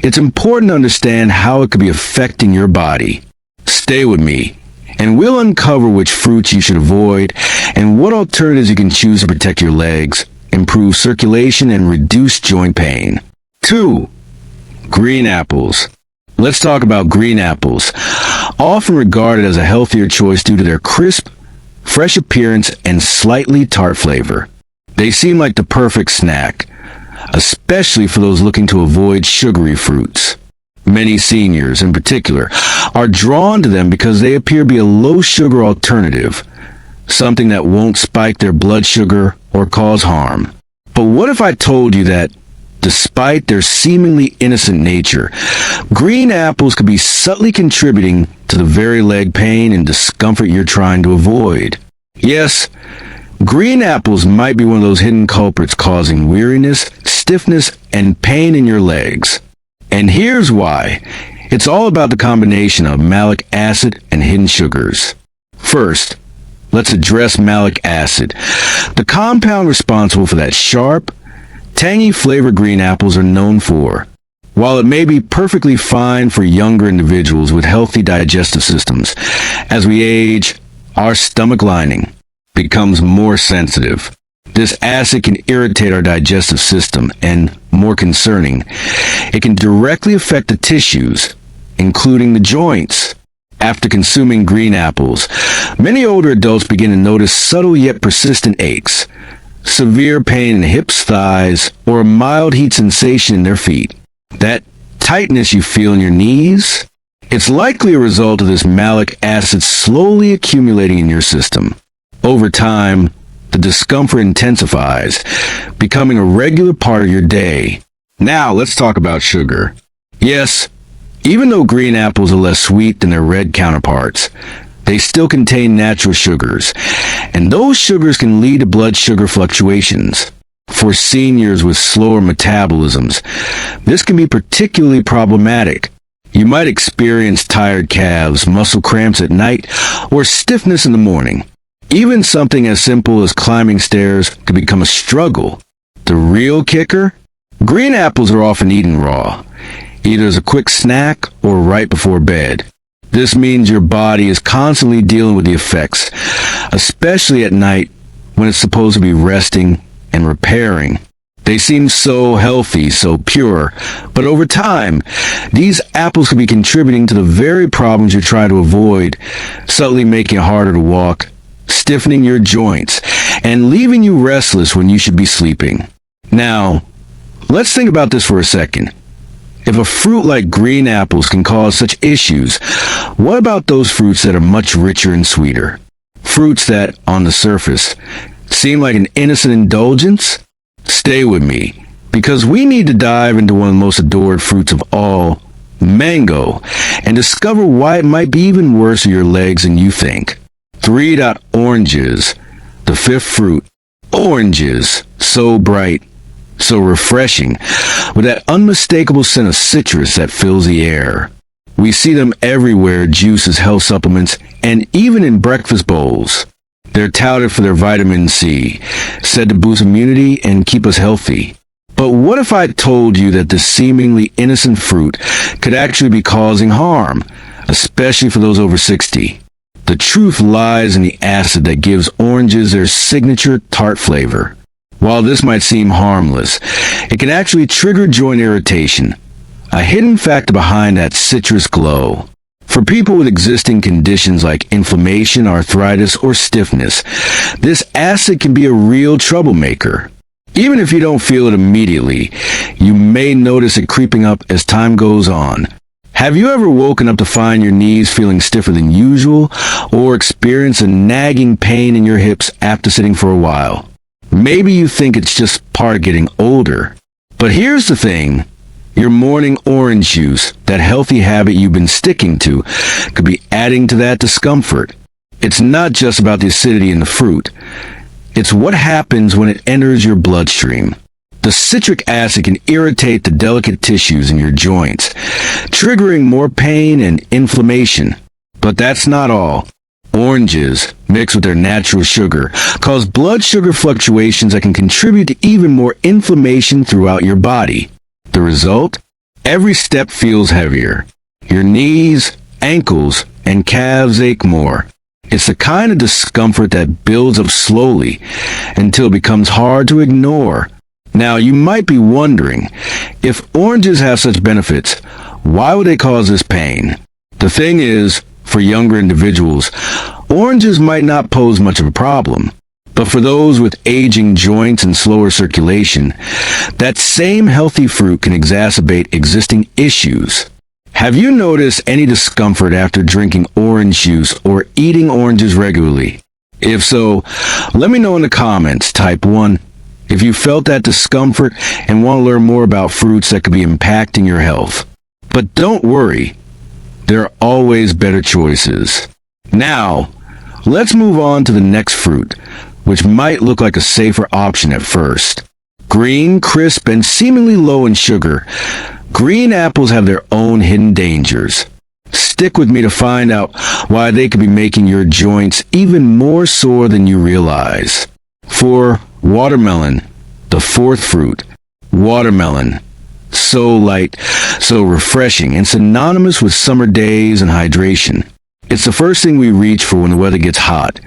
it's important to understand how it could be affecting your body. Stay with me, and we'll uncover which fruits you should avoid and what alternatives you can choose to protect your legs, improve circulation, and reduce joint pain. 2. Green apples. Let's talk about green apples, often regarded as a healthier choice due to their crisp, fresh appearance and slightly tart flavor. They seem like the perfect snack, especially for those looking to avoid sugary fruits. Many seniors, in particular, are drawn to them because they appear to be a low-sugar alternative, something that won't spike their blood sugar or cause harm. But what if I told you that, despite their seemingly innocent nature, green apples could be subtly contributing to the very leg pain and discomfort you're trying to avoid? Yes, green apples might be one of those hidden culprits causing weariness, stiffness, and pain in your legs. And here's why. It's all about the combination of malic acid and hidden sugars. First, let's address malic acid, the compound responsible for that sharp, tangy flavor green apples are known for. While it may be perfectly fine for younger individuals with healthy digestive systems, as we age, our stomach lining becomes more sensitive. This acid can irritate our digestive system, and, more concerning, it can directly affect the tissues, including the joints. After consuming green apples, many older adults begin to notice subtle yet persistent aches, severe pain in hips, thighs, or a mild heat sensation in their feet. That tightness you feel in your knees? It's likely a result of this malic acid slowly accumulating in your system. Over time, the discomfort intensifies, becoming a regular part of your day. Now, let's talk about sugar. Yes, even though green apples are less sweet than their red counterparts, they still contain natural sugars, and those sugars can lead to blood sugar fluctuations. For seniors with slower metabolisms, this can be particularly problematic. You might experience tired calves, muscle cramps at night, or stiffness in the morning. Even something as simple as climbing stairs can become a struggle. The real kicker? Green apples are often eaten raw, either as a quick snack or right before bed. This means your body is constantly dealing with the effects, especially at night when it's supposed to be resting and repairing. They seem so healthy, so pure, but over time, these apples could be contributing to the very problems you're trying to avoid, subtly making it harder to walk, stiffening your joints, and leaving you restless when you should be sleeping. Now, let's think about this for a second. If a fruit like green apples can cause such issues, what about those fruits that are much richer and sweeter? Fruits that, on the surface, seem like an innocent indulgence? Stay with me, because we need to dive into one of the most adored fruits of all, mango, and discover why it might be even worse for your legs than you think. 3. Oranges, the fifth fruit. Oranges, so bright, so refreshing, with that unmistakable scent of citrus that fills the air. We see them everywhere: juices, health supplements, and even in breakfast bowls. They're touted for their vitamin C, said to boost immunity and keep us healthy. But what if I told you that this seemingly innocent fruit could actually be causing harm, especially for those over 60? The truth lies in the acid that gives oranges their signature tart flavor. While this might seem harmless, it can actually trigger joint irritation, a hidden factor behind that citrus glow. For people with existing conditions like inflammation, arthritis, or stiffness, this acid can be a real troublemaker. Even if you don't feel it immediately, you may notice it creeping up as time goes on. Have you ever woken up to find your knees feeling stiffer than usual, or experience a nagging pain in your hips after sitting for a while? Maybe you think it's just part of getting older. But here's the thing. Your morning orange juice, that healthy habit you've been sticking to, could be adding to that discomfort. It's not just about the acidity in the fruit. It's what happens when it enters your bloodstream. The citric acid can irritate the delicate tissues in your joints, triggering more pain and inflammation. But that's not all. Oranges, mixed with their natural sugar, cause blood sugar fluctuations that can contribute to even more inflammation throughout your body. The result? Every step feels heavier. Your knees, ankles, and calves ache more. It's the kind of discomfort that builds up slowly until it becomes hard to ignore. Now, you might be wondering, if oranges have such benefits, why would they cause this pain? The thing is, for younger individuals, oranges might not pose much of a problem. But for those with aging joints and slower circulation, that same healthy fruit can exacerbate existing issues. Have you noticed any discomfort after drinking orange juice or eating oranges regularly? If so, let me know in the comments. Type 1 if you felt that discomfort and want to learn more about fruits that could be impacting your health. But don't worry, there are always better choices. Now, let's move on to the next fruit, which might look like a safer option at first. Green, crisp, and seemingly low in sugar, green apples have their own hidden dangers. Stick with me to find out why they could be making your joints even more sore than you realize. For watermelon, the fourth fruit. Watermelon. So light, so refreshing, and synonymous with summer days and hydration. It's the first thing we reach for when the weather gets hot,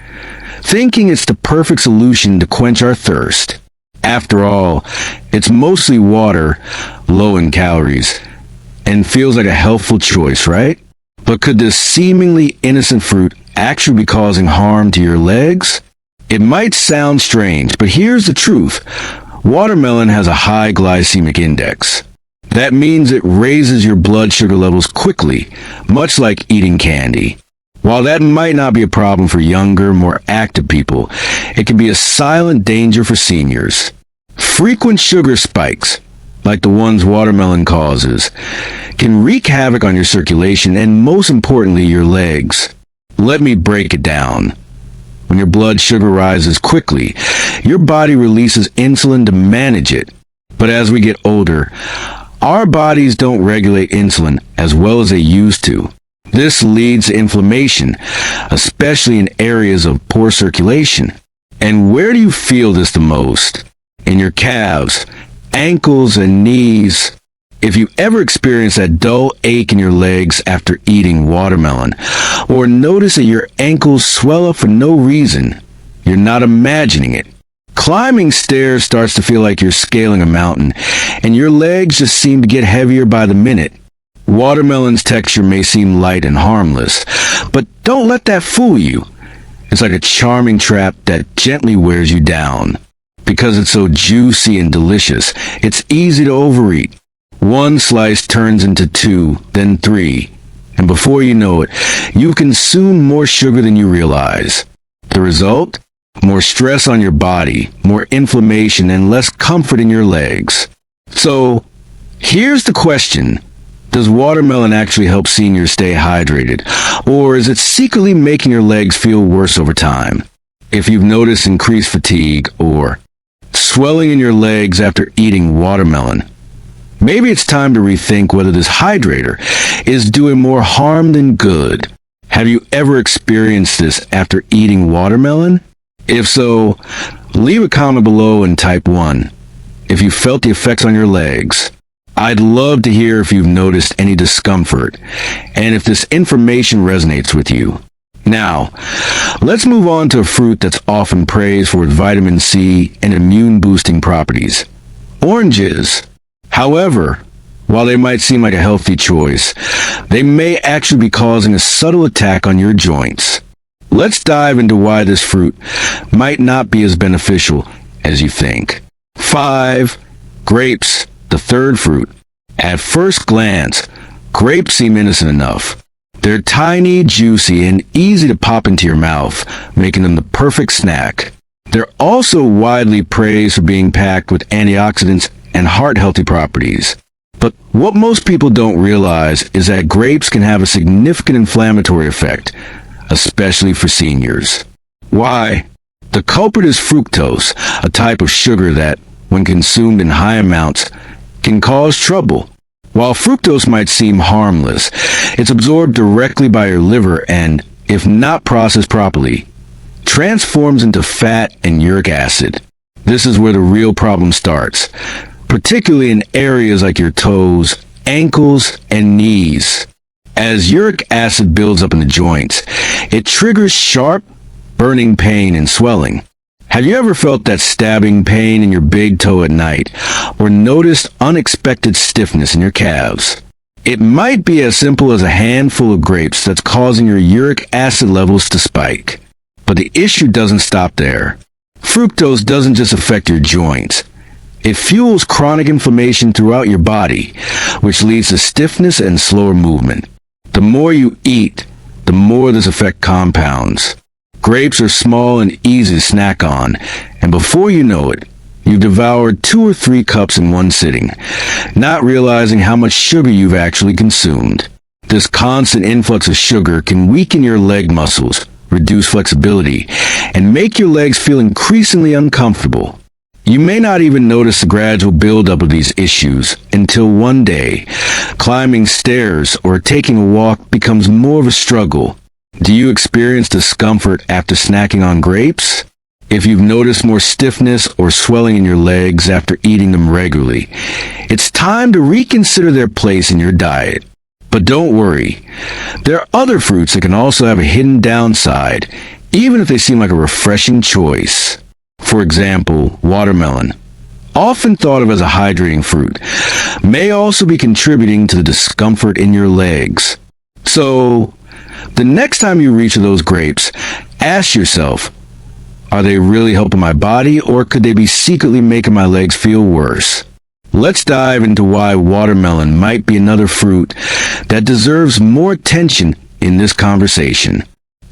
thinking it's the perfect solution to quench our thirst. After all, it's mostly water, low in calories, and feels like a healthful choice, right? But could this seemingly innocent fruit actually be causing harm to your legs? It might sound strange, but here's the truth. Watermelon has a high glycemic index. That means it raises your blood sugar levels quickly, much like eating candy. While that might not be a problem for younger, more active people, it can be a silent danger for seniors. Frequent sugar spikes, like the ones watermelon causes, can wreak havoc on your circulation and, most importantly, your legs. Let me break it down. When your blood sugar rises quickly, your body releases insulin to manage it. But as we get older, our bodies don't regulate insulin as well as they used to. This leads to inflammation, especially in areas of poor circulation. And where do you feel this the most? In your calves, ankles, and knees. If you ever experience that dull ache in your legs after eating watermelon, or notice that your ankles swell up for no reason, you're not imagining it. Climbing stairs starts to feel like you're scaling a mountain, and your legs just seem to get heavier by the minute. Watermelon's texture may seem light and harmless, but don't let that fool you. It's like a charming trap that gently wears you down. Because it's so juicy and delicious, it's easy to overeat. One slice turns into 2, then 3, and before you know it, you consume more sugar than you realize. The result? More stress on your body, more inflammation, and less comfort in your legs. So, here's the question. Does watermelon actually help seniors stay hydrated, or is it secretly making your legs feel worse over time? If you've noticed increased fatigue or swelling in your legs after eating watermelon, Maybe it's time to rethink whether this hydrator is doing more harm than good. Have you ever experienced this after eating watermelon? If so, leave a comment below and type 1 if you felt the effects on your legs. I'd love to hear if you've noticed any discomfort and if this information resonates with you. Now, let's move on to a fruit that's often praised for its vitamin C and immune-boosting properties. Oranges. However, while they might seem like a healthy choice, they may actually be causing a subtle attack on your joints. Let's dive into why this fruit might not be as beneficial as you think. 5. Grapes, the third fruit. At first glance, grapes seem innocent enough. They're tiny, juicy, and easy to pop into your mouth, making them the perfect snack. They're also widely praised for being packed with antioxidants and heart-healthy properties. But what most people don't realize is that grapes can have a significant inflammatory effect, especially for seniors. Why? The culprit is fructose, a type of sugar that, when consumed in high amounts, can cause trouble. While fructose might seem harmless, it's absorbed directly by your liver and, if not processed properly, transforms into fat and uric acid. This is where the real problem starts, particularly in areas like your toes, ankles, and knees. As uric acid builds up in the joints, it triggers sharp, burning pain and swelling. Have you ever felt that stabbing pain in your big toe at night, or noticed unexpected stiffness in your calves? It might be as simple as a handful of grapes that's causing your uric acid levels to spike. But the issue doesn't stop there. Fructose doesn't just affect your joints. It fuels chronic inflammation throughout your body, which leads to stiffness and slower movement. The more you eat, the more this effect compounds. Grapes are small and easy to snack on, and before you know it, you've devoured 2 or 3 cups in one sitting, not realizing how much sugar you've actually consumed. This constant influx of sugar can weaken your leg muscles, reduce flexibility, and make your legs feel increasingly uncomfortable. You may not even notice the gradual buildup of these issues until one day, climbing stairs or taking a walk becomes more of a struggle. Do you experience discomfort after snacking on grapes? If you've noticed more stiffness or swelling in your legs after eating them regularly, it's time to reconsider their place in your diet. But don't worry, there are other fruits that can also have a hidden downside, even if they seem like a refreshing choice. For example, watermelon, often thought of as a hydrating fruit, may also be contributing to the discomfort in your legs. So, the next time you reach for those grapes, ask yourself, are they really helping my body, or could they be secretly making my legs feel worse? Let's dive into why watermelon might be another fruit that deserves more attention in this conversation.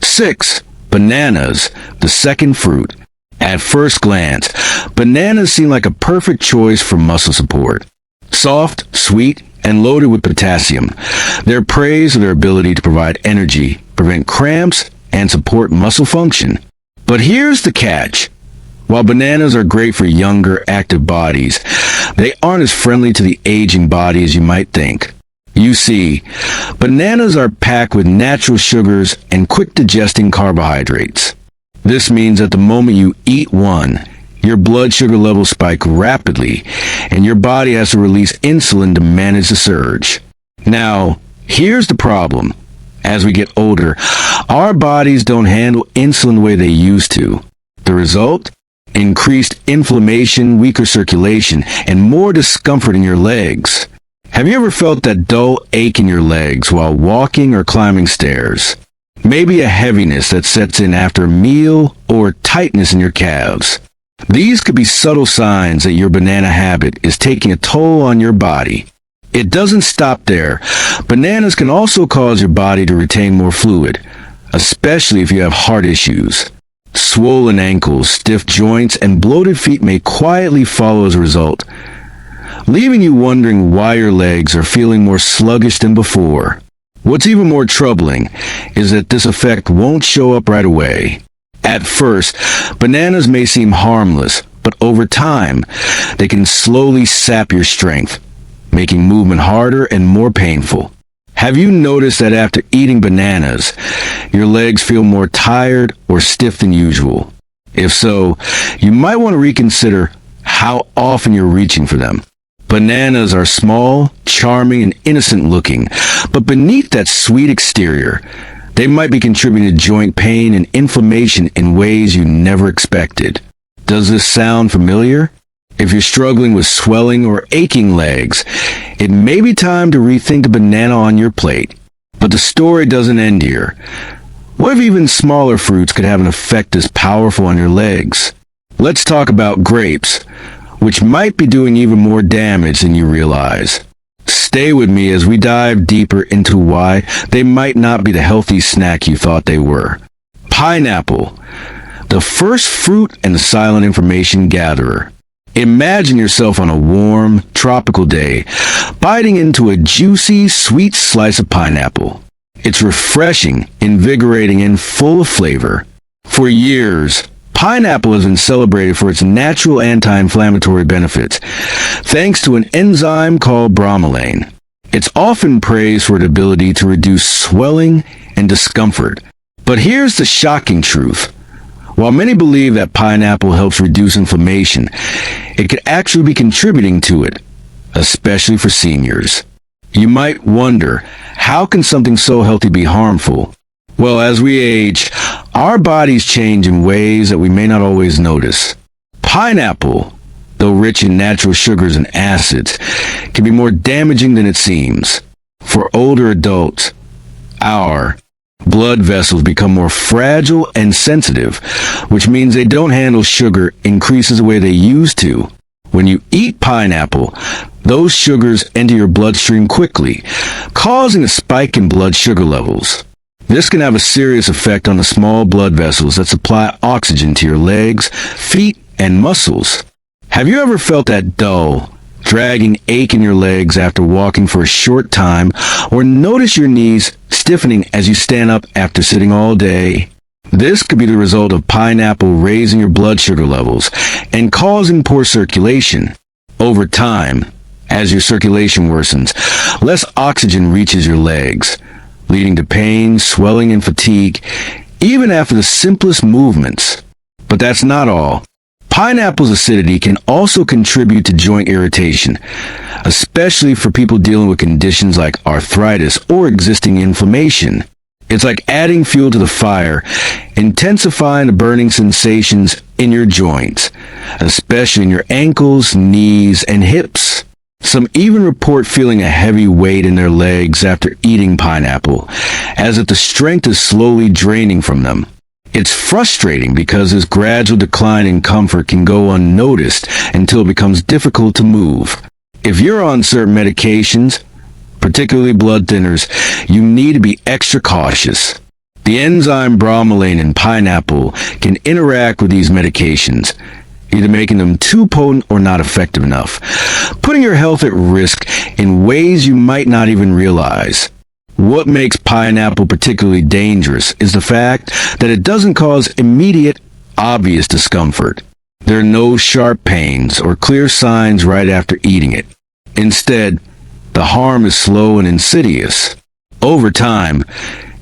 6. Bananas, the second fruit. At first glance, bananas seem like a perfect choice for muscle support. Soft, sweet, and loaded with potassium, they're praised for their ability to provide energy, prevent cramps, and support muscle function. But here's the catch. While bananas are great for younger, active bodies, they aren't as friendly to the aging body as you might think. You see, bananas are packed with natural sugars and quick-digesting carbohydrates. This means that the moment you eat one, your blood sugar levels spike rapidly, and your body has to release insulin to manage the surge. Now, here's the problem. As we get older, our bodies don't handle insulin the way they used to. The result? Increased inflammation, weaker circulation, and more discomfort in your legs. Have you ever felt that dull ache in your legs while walking or climbing stairs? Maybe a heaviness that sets in after a meal or tightness in your calves. These could be subtle signs that your banana habit is taking a toll on your body. It doesn't stop there. Bananas can also cause your body to retain more fluid, especially if you have heart issues. Swollen ankles, stiff joints, and bloated feet may quietly follow as a result, leaving you wondering why your legs are feeling more sluggish than before. What's even more troubling is that this effect won't show up right away. At first, bananas may seem harmless, but over time, they can slowly sap your strength, making movement harder and more painful. Have you noticed that after eating bananas, your legs feel more tired or stiff than usual? If so, you might want to reconsider how often you're reaching for them. Bananas are small, charming, and innocent looking, but beneath that sweet exterior, they might be contributing to joint pain and inflammation in ways you never expected. Does this sound familiar? If you're struggling with swelling or aching legs, it may be time to rethink a banana on your plate. But the story doesn't end here. What if even smaller fruits could have an effect as powerful on your legs? Let's talk about grapes, which might be doing even more damage than you realize. Stay with me as we dive deeper into why they might not be the healthy snack you thought they were. Pineapple, the first fruit and the silent information gatherer. Imagine yourself on a warm, tropical day, biting into a juicy, sweet slice of pineapple. It's refreshing, invigorating, and full of flavor. For years, pineapple has been celebrated for its natural anti-inflammatory benefits, thanks to an enzyme called bromelain. It's often praised for its ability to reduce swelling and discomfort. But here's the shocking truth. While many believe that pineapple helps reduce inflammation, it could actually be contributing to it, especially for seniors. You might wonder, how can something so healthy be harmful? Well, as we age, our bodies change in ways that we may not always notice. Pineapple, though rich in natural sugars and acids, can be more damaging than it seems. For older adults, our blood vessels become more fragile and sensitive, which means they don't handle sugar increases the way they used to. When you eat pineapple, those sugars enter your bloodstream quickly, causing a spike in blood sugar levels. This can have a serious effect on the small blood vessels that supply oxygen to your legs, feet, and muscles. Have you ever felt that dull, dragging ache in your legs after walking for a short time, or notice your knees stiffening as you stand up after sitting all day? This could be the result of pineapple raising your blood sugar levels and causing poor circulation. Over time, as your circulation worsens, less oxygen reaches your legs, leading to pain, swelling, and fatigue, even after the simplest movements. But that's not all. Pineapple's acidity can also contribute to joint irritation, especially for people dealing with conditions like arthritis or existing inflammation. It's like adding fuel to the fire, intensifying the burning sensations in your joints, especially in your ankles, knees, and hips. Some even report feeling a heavy weight in their legs after eating pineapple, as if the strength is slowly draining from them. It's frustrating because this gradual decline in comfort can go unnoticed until it becomes difficult to move. If you're on certain medications, particularly blood thinners, you need to be extra cautious. The enzyme bromelain in pineapple can interact with these medications, either making them too potent or not effective enough, putting your health at risk in ways you might not even realize. What makes pineapple particularly dangerous is the fact that it doesn't cause immediate, obvious discomfort. There are no sharp pains or clear signs right after eating it. Instead, the harm is slow and insidious. Over time,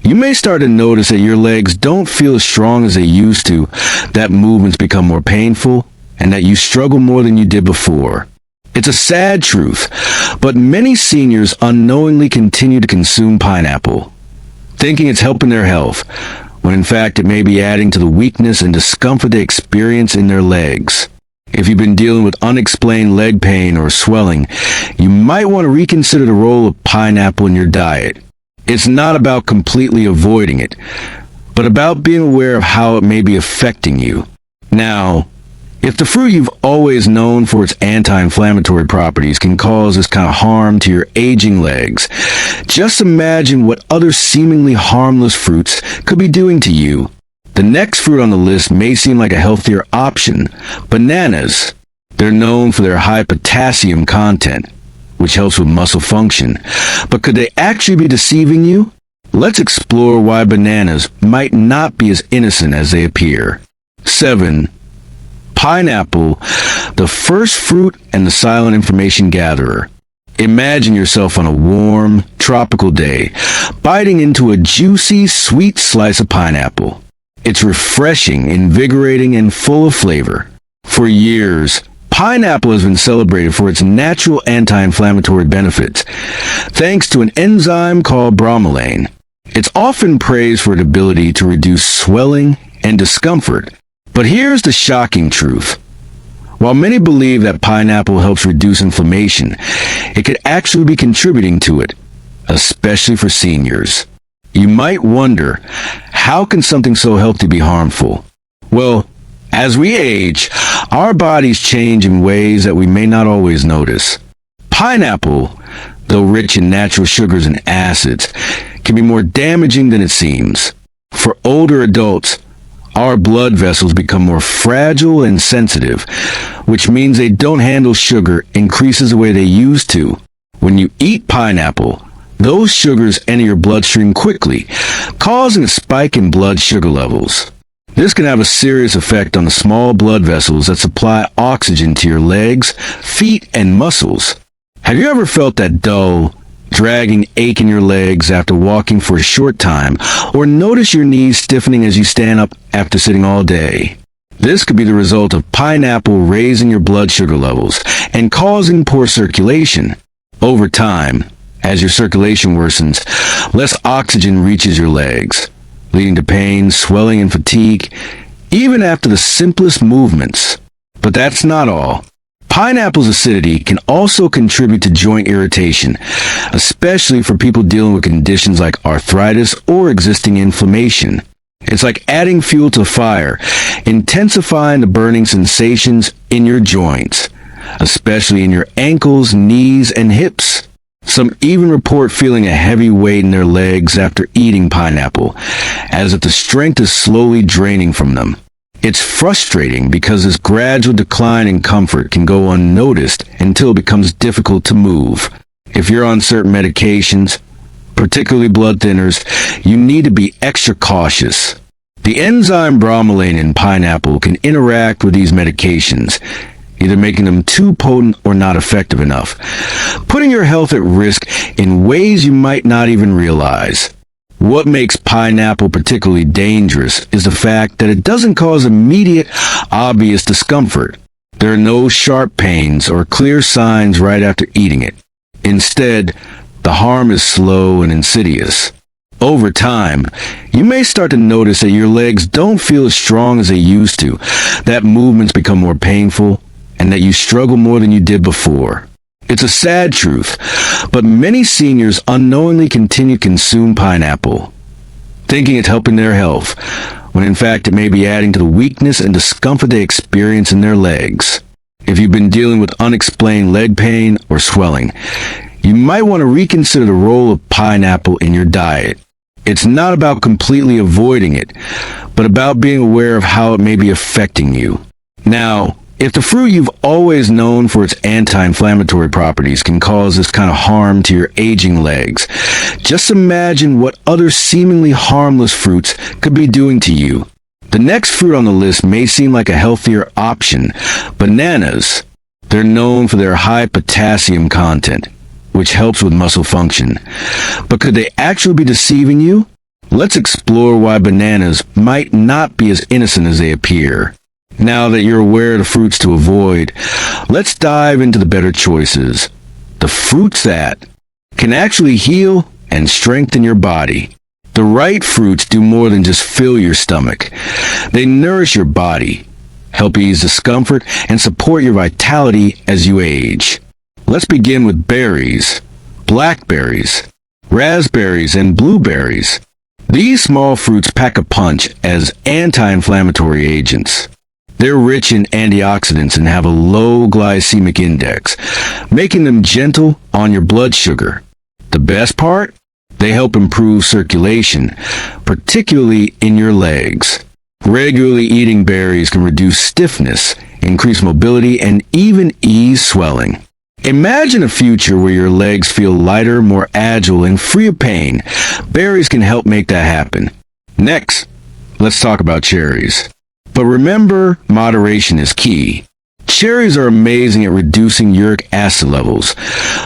you may start to notice that your legs don't feel as strong as they used to, that movements become more painful, and that you struggle more than you did before. It's a sad truth, but many seniors unknowingly continue to consume pineapple, thinking it's helping their health, when in fact it may be adding to the weakness and discomfort they experience in their legs. If you've been dealing with unexplained leg pain or swelling, you might want to reconsider the role of pineapple in your diet. It's not about completely avoiding it, but about being aware of how it may be affecting you. Now, if the fruit you've always known for its anti-inflammatory properties can cause this kind of harm to your aging legs, just imagine what other seemingly harmless fruits could be doing to you. The next fruit on the list may seem like a healthier option: bananas. They're known for their high potassium content, which helps with muscle function. But could they actually be deceiving you? Let's explore why bananas might not be as innocent as they appear. 7. Pineapple, the first fruit and the silent information gatherer. Imagine yourself on a warm, tropical day, biting into a juicy, sweet slice of pineapple. It's refreshing, invigorating, and full of flavor. For years, pineapple has been celebrated for its natural anti-inflammatory benefits, thanks to an enzyme called bromelain. It's often praised for its ability to reduce swelling and discomfort. But here's the shocking truth. While many believe that pineapple helps reduce inflammation, it could actually be contributing to it, especially for seniors. You might wonder, how can something so healthy be harmful? Well, as we age, our bodies change in ways that we may not always notice. Pineapple, though rich in natural sugars and acids, can be more damaging than it seems. For older adults, our blood vessels become more fragile and sensitive, which means they don't handle sugar increases the way they used to. When you eat pineapple, those sugars enter your bloodstream quickly, causing a spike in blood sugar levels. This can have a serious effect on the small blood vessels that supply oxygen to your legs, feet, and muscles. Have you ever felt that dull, dragging ache in your legs after walking for a short time, or notice your knees stiffening as you stand up after sitting all day? This could be the result of pineapple raising your blood sugar levels and causing poor circulation. Over time, as your circulation worsens, less oxygen reaches your legs, leading to pain, swelling, and fatigue, even after the simplest movements. But that's not all. Pineapple's acidity can also contribute to joint irritation, especially for people dealing with conditions like arthritis or existing inflammation. It's like adding fuel to a fire, intensifying the burning sensations in your joints, especially in your ankles, knees, and hips. Some even report feeling a heavy weight in their legs after eating pineapple, as if the strength is slowly draining from them. It's frustrating because this gradual decline in comfort can go unnoticed until it becomes difficult to move. If you're on certain medications, particularly blood thinners, you need to be extra cautious. The enzyme bromelain in pineapple can interact with these medications, either making them too potent or not effective enough, putting your health at risk in ways you might not even realize. What makes pineapple particularly dangerous is the fact that it doesn't cause immediate, obvious discomfort. There are no sharp pains or clear signs right after eating it. Instead, the harm is slow and insidious. Over time, you may start to notice that your legs don't feel as strong as they used to, that movements become more painful, and that you struggle more than you did before. It's a sad truth, but many seniors unknowingly continue to consume pineapple, thinking it's helping their health, when in fact it may be adding to the weakness and discomfort they experience in their legs. If you've been dealing with unexplained leg pain or swelling, you might want to reconsider the role of pineapple in your diet. It's not about completely avoiding it, but about being aware of how it may be affecting you. Now, if the fruit you've always known for its anti-inflammatory properties can cause this kind of harm to your aging legs, just imagine what other seemingly harmless fruits could be doing to you. The next fruit on the list may seem like a healthier option, bananas. They're known for their high potassium content, which helps with muscle function. But could they actually be deceiving you? Let's explore why bananas might not be as innocent as they appear. Now that you're aware of the fruits to avoid, let's dive into the better choices. The fruits that can actually heal and strengthen your body. The right fruits do more than just fill your stomach. They nourish your body, help ease discomfort, and support your vitality as you age. Let's begin with berries, blackberries, raspberries, and blueberries. These small fruits pack a punch as anti-inflammatory agents. They're rich in antioxidants and have a low glycemic index, making them gentle on your blood sugar. The best part? They help improve circulation, particularly in your legs. Regularly eating berries can reduce stiffness, increase mobility, and even ease swelling. Imagine a future where your legs feel lighter, more agile, and free of pain. Berries can help make that happen. Next, let's talk about cherries. But remember, moderation is key. Cherries are amazing at reducing uric acid levels,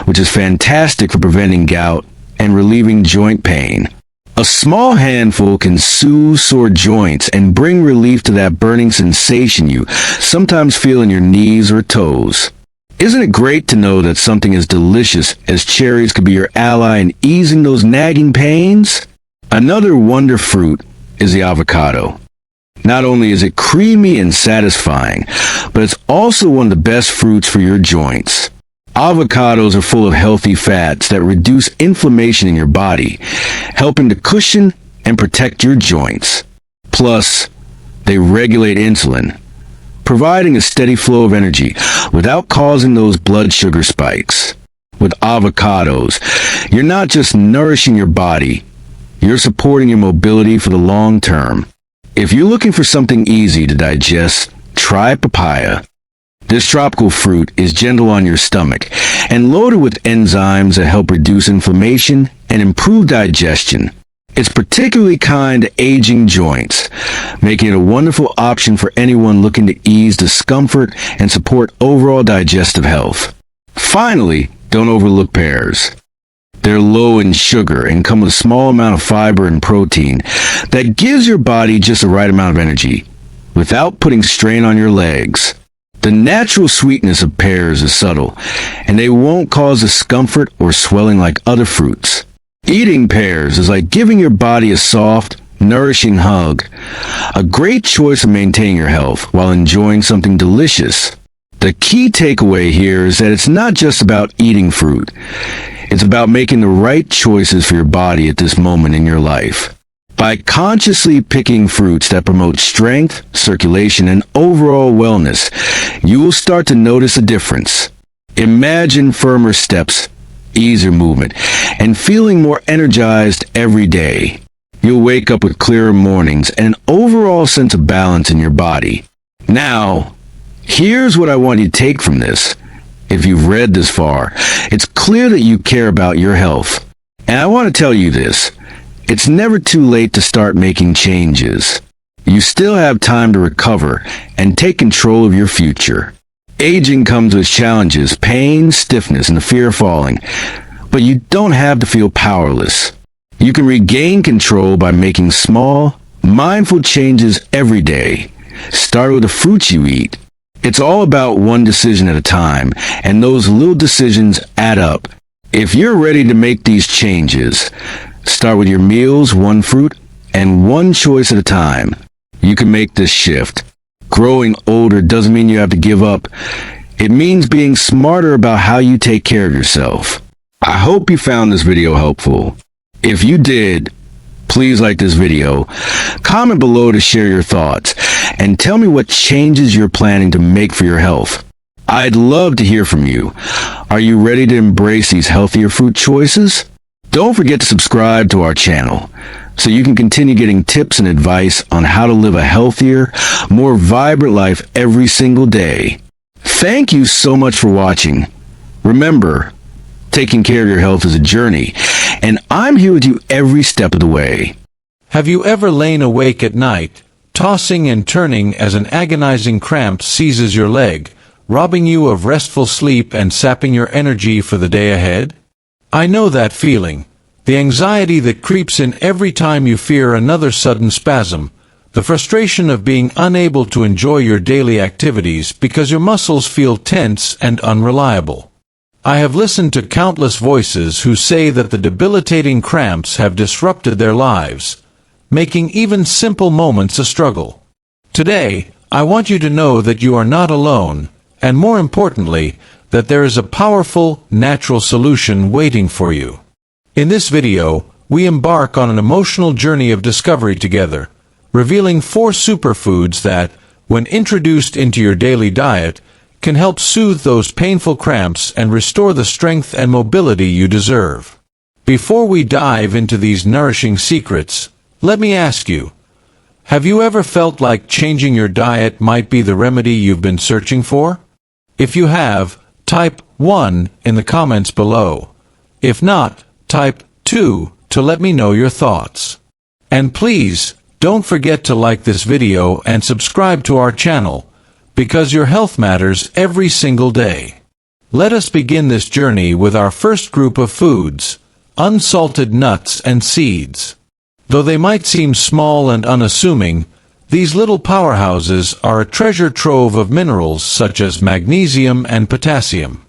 which is fantastic for preventing gout and relieving joint pain. A small handful can soothe sore joints and bring relief to that burning sensation you sometimes feel in your knees or toes. Isn't it great to know that something as delicious as cherries could be your ally in easing those nagging pains? Another wonder fruit is the avocado. Not only is it creamy and satisfying, but it's also one of the best fruits for your joints. Avocados are full of healthy fats that reduce inflammation in your body, helping to cushion and protect your joints. Plus, they regulate insulin, providing a steady flow of energy without causing those blood sugar spikes. With avocados, you're not just nourishing your body, you're supporting your mobility for the long term. If you're looking for something easy to digest, try papaya. This tropical fruit is gentle on your stomach and loaded with enzymes that help reduce inflammation and improve digestion. It's particularly kind to aging joints, making it a wonderful option for anyone looking to ease discomfort and support overall digestive health. Finally, don't overlook pears. They're low in sugar and come with a small amount of fiber and protein that gives your body just the right amount of energy without putting strain on your legs. The natural sweetness of pears is subtle, and they won't cause discomfort or swelling like other fruits. Eating pears is like giving your body a soft, nourishing hug, a great choice of maintaining your health while enjoying something delicious. The key takeaway here is that it's not just about eating fruit. It's about making the right choices for your body at this moment in your life. By consciously picking fruits that promote strength, circulation, and overall wellness, you will start to notice a difference. Imagine firmer steps, easier movement, and feeling more energized every day. You'll wake up with clearer mornings and an overall sense of balance in your body. Now, here's what I want you to take from this. If you've read this far, it's clear that you care about your health. And I want to tell you this. It's never too late to start making changes. You still have time to recover and take control of your future. Aging comes with challenges, pain, stiffness, and the fear of falling. But you don't have to feel powerless. You can regain control by making small, mindful changes every day. Start with the fruits you eat. It's all about one decision at a time, and those little decisions add up. If you're ready to make these changes, start with your meals, one fruit, and one choice at a time. You can make this shift. Growing older doesn't mean you have to give up. It means being smarter about how you take care of yourself. I hope you found this video helpful. If you did, please like this video, comment below to share your thoughts, and tell me what changes you're planning to make for your health. I'd love to hear from you. Are you ready to embrace these healthier fruit choices? Don't forget to subscribe to our channel so you can continue getting tips and advice on how to live a healthier, more vibrant life every single day. Thank you so much for watching. Remember, taking care of your health is a journey, and I'm here with you every step of the way. Have you ever lain awake at night, tossing and turning as an agonizing cramp seizes your leg, robbing you of restful sleep and sapping your energy for the day ahead? I know that feeling. The anxiety that creeps in every time you fear another sudden spasm. The frustration of being unable to enjoy your daily activities because your muscles feel tense and unreliable. I have listened to countless voices who say that the debilitating cramps have disrupted their lives, making even simple moments a struggle. Today, I want you to know that you are not alone, and more importantly, that there is a powerful, natural solution waiting for you. In this video, we embark on an emotional journey of discovery together, revealing 4 superfoods that, when introduced into your daily diet, can help soothe those painful cramps and restore the strength and mobility you deserve. Before we dive into these nourishing secrets, let me ask you, have you ever felt like changing your diet might be the remedy you've been searching for? If you have, type 1 in the comments below. If not, type 2 to let me know your thoughts. And please, don't forget to like this video and subscribe to our channel, because your health matters every single day. Let us begin this journey with our first group of foods, unsalted nuts and seeds. Though they might seem small and unassuming, these little powerhouses are a treasure trove of minerals such as magnesium and potassium.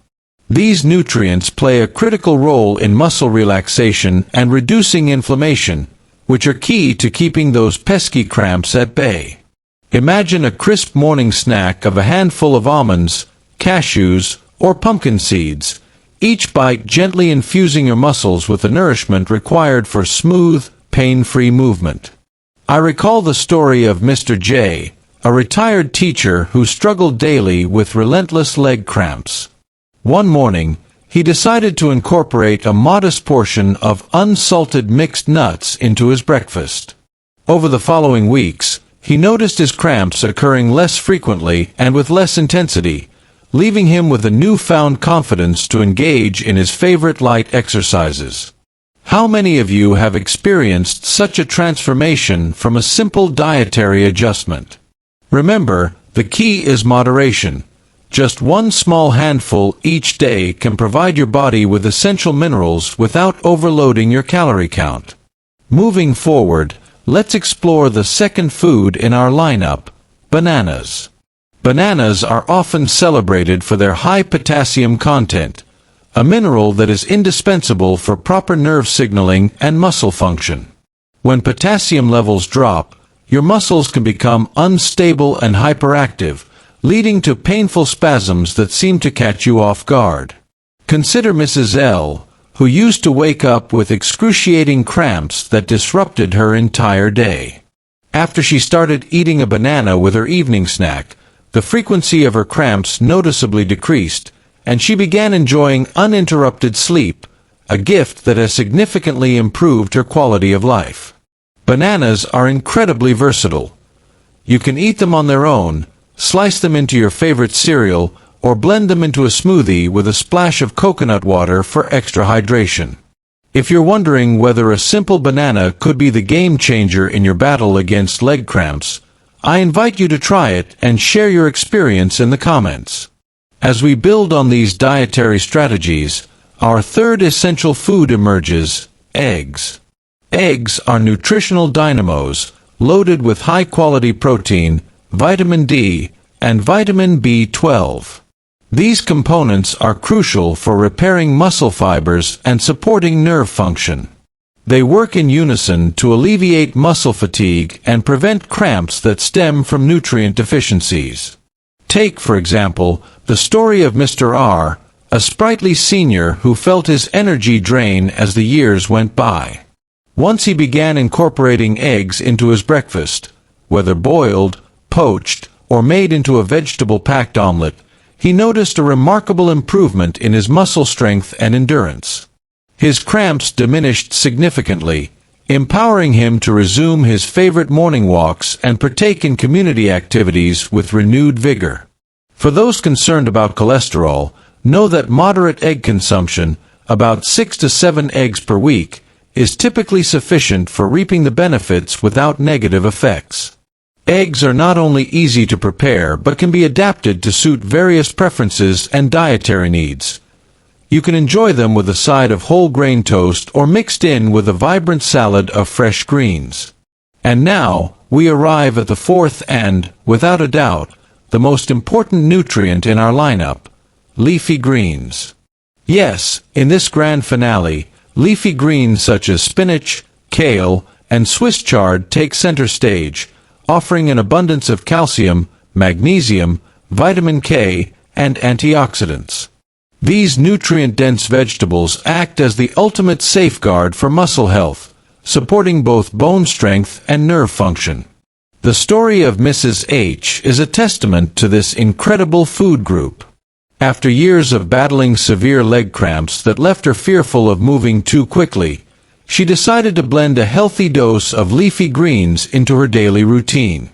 These nutrients play a critical role in muscle relaxation and reducing inflammation, which are key to keeping those pesky cramps at bay. Imagine a crisp morning snack of a handful of almonds, cashews, or pumpkin seeds, each bite gently infusing your muscles with the nourishment required for smooth, pain-free movement. I recall the story of Mr. J, a retired teacher who struggled daily with relentless leg cramps. One morning, he decided to incorporate a modest portion of unsalted mixed nuts into his breakfast. Over the following weeks, he noticed his cramps occurring less frequently and with less intensity, leaving him with a newfound confidence to engage in his favorite light exercises. How many of you have experienced such a transformation from a simple dietary adjustment? Remember, the key is moderation. Just one small handful each day can provide your body with essential minerals without overloading your calorie count. Moving forward, let's explore the second food in our lineup, bananas. Bananas are often celebrated for their high potassium content, a mineral that is indispensable for proper nerve signaling and muscle function. When potassium levels drop, your muscles can become unstable and hyperactive, leading to painful spasms that seem to catch you off guard. Consider Mrs. L, who used to wake up with excruciating cramps that disrupted her entire day. After she started eating a banana with her evening snack, the frequency of her cramps noticeably decreased, and she began enjoying uninterrupted sleep, a gift that has significantly improved her quality of life. Bananas are incredibly versatile. You can eat them on their own, slice them into your favorite cereal, or blend them into a smoothie with a splash of coconut water for extra hydration. If you're wondering whether a simple banana could be the game changer in your battle against leg cramps, I invite you to try it and share your experience in the comments. As we build on these dietary strategies, our third essential food emerges, eggs. Eggs are nutritional dynamos, loaded with high-quality protein, vitamin D, and vitamin B12. These components are crucial for repairing muscle fibers and supporting nerve function. They work in unison to alleviate muscle fatigue and prevent cramps that stem from nutrient deficiencies. Take, for example, the story of Mr. R, a sprightly senior who felt his energy drain as the years went by. Once he began incorporating eggs into his breakfast, whether boiled, poached, or made into a vegetable-packed omelet, he noticed a remarkable improvement in his muscle strength and endurance. His cramps diminished significantly, empowering him to resume his favorite morning walks and partake in community activities with renewed vigor. For those concerned about cholesterol, know that moderate egg consumption, about 6 to 7 eggs per week, is typically sufficient for reaping the benefits without negative effects. Eggs are not only easy to prepare but can be adapted to suit various preferences and dietary needs. You can enjoy them with a side of whole grain toast or mixed in with a vibrant salad of fresh greens. And now, we arrive at the fourth and, without a doubt, the most important nutrient in our lineup, leafy greens. Yes, in this grand finale, leafy greens such as spinach, kale, and Swiss chard take center stage, offering an abundance of calcium, magnesium, vitamin K, and antioxidants. These nutrient-dense vegetables act as the ultimate safeguard for muscle health, supporting both bone strength and nerve function. The story of Mrs. H is a testament to this incredible food group. After years of battling severe leg cramps that left her fearful of moving too quickly, she decided to blend a healthy dose of leafy greens into her daily routine.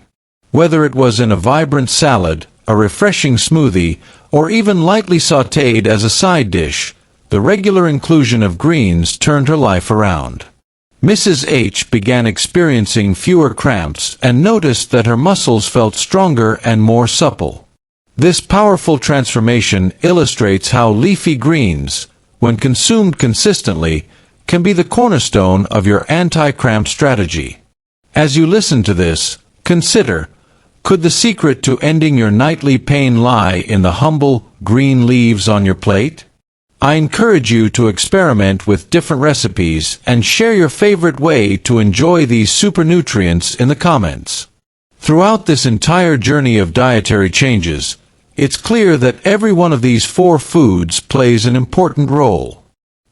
Whether it was in a vibrant salad, a refreshing smoothie, or even lightly sautéed as a side dish, the regular inclusion of greens turned her life around. Mrs. H began experiencing fewer cramps and noticed that her muscles felt stronger and more supple. This powerful transformation illustrates how leafy greens, when consumed consistently, can be the cornerstone of your anti-cramp strategy. As you listen to this, consider, could the secret to ending your nightly pain lie in the humble, green leaves on your plate? I encourage you to experiment with different recipes and share your favorite way to enjoy these super nutrients in the comments. Throughout this entire journey of dietary changes, it's clear that every one of these 4 foods plays an important role.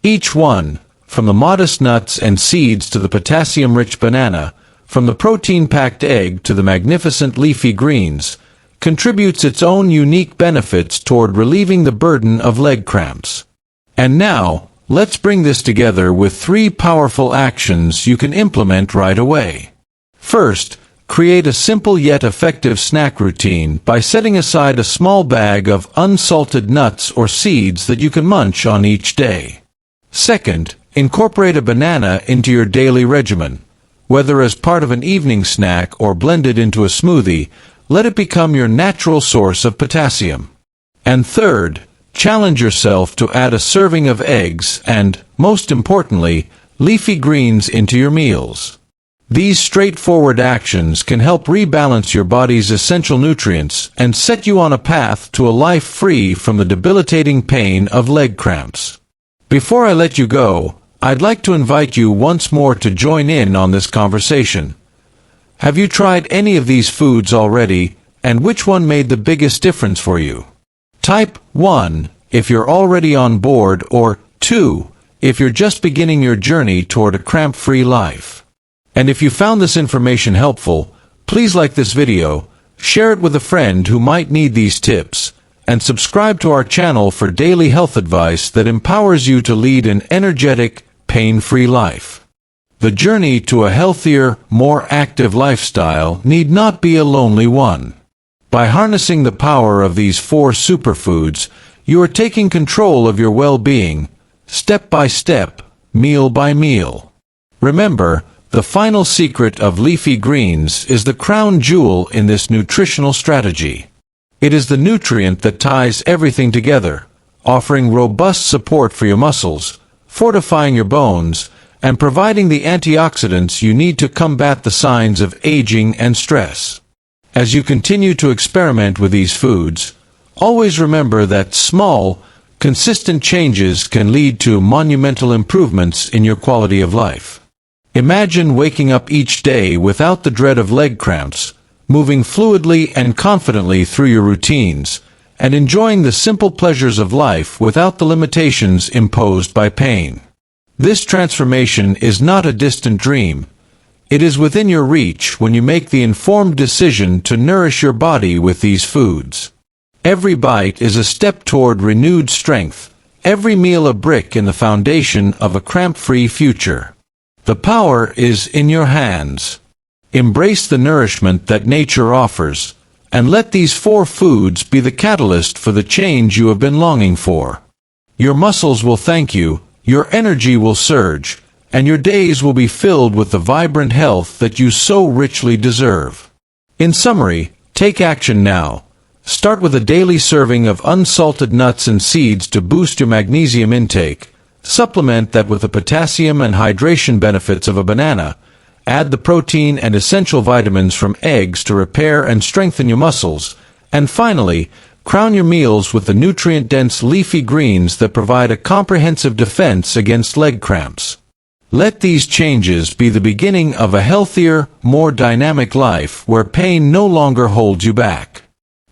Each one, from the modest nuts and seeds to the potassium-rich banana, from the protein-packed egg to the magnificent leafy greens, contributes its own unique benefits toward relieving the burden of leg cramps. And now, let's bring this together with 3 powerful actions you can implement right away. First, create a simple yet effective snack routine by setting aside a small bag of unsalted nuts or seeds that you can munch on each day. Second, incorporate a banana into your daily regimen. Whether as part of an evening snack or blended into a smoothie, let it become your natural source of potassium. And third, challenge yourself to add a serving of eggs and, most importantly, leafy greens into your meals. These straightforward actions can help rebalance your body's essential nutrients and set you on a path to a life free from the debilitating pain of leg cramps. Before I let you go, I'd like to invite you once more to join in on this conversation. Have you tried any of these foods already, and which one made the biggest difference for you? Type 1 if you're already on board, or 2 if you're just beginning your journey toward a cramp-free life. And if you found this information helpful, please like this video, share it with a friend who might need these tips, and subscribe to our channel for daily health advice that empowers you to lead an energetic, pain-free life. The journey to a healthier, more active lifestyle need not be a lonely one. By harnessing the power of these 4 superfoods, you are taking control of your well-being, step by step, meal by meal. Remember, the final secret of leafy greens is the crown jewel in this nutritional strategy. It is the nutrient that ties everything together, offering robust support for your muscles, fortifying your bones, and providing the antioxidants you need to combat the signs of aging and stress. As you continue to experiment with these foods, always remember that small, consistent changes can lead to monumental improvements in your quality of life. Imagine waking up each day without the dread of leg cramps, moving fluidly and confidently through your routines, and enjoying the simple pleasures of life without the limitations imposed by pain. This transformation is not a distant dream. It is within your reach when you make the informed decision to nourish your body with these foods. Every bite is a step toward renewed strength, every meal a brick in the foundation of a cramp-free future. The power is in your hands. Embrace the nourishment that nature offers, and let these 4 foods be the catalyst for the change you have been longing for. Your muscles will thank you, your energy will surge, and your days will be filled with the vibrant health that you so richly deserve. In summary, take action now. Start with a daily serving of unsalted nuts and seeds to boost your magnesium intake. Supplement that with the potassium and hydration benefits of a banana. Add the protein and essential vitamins from eggs to repair and strengthen your muscles. And finally, crown your meals with the nutrient-dense leafy greens that provide a comprehensive defense against leg cramps. Let these changes be the beginning of a healthier, more dynamic life where pain no longer holds you back.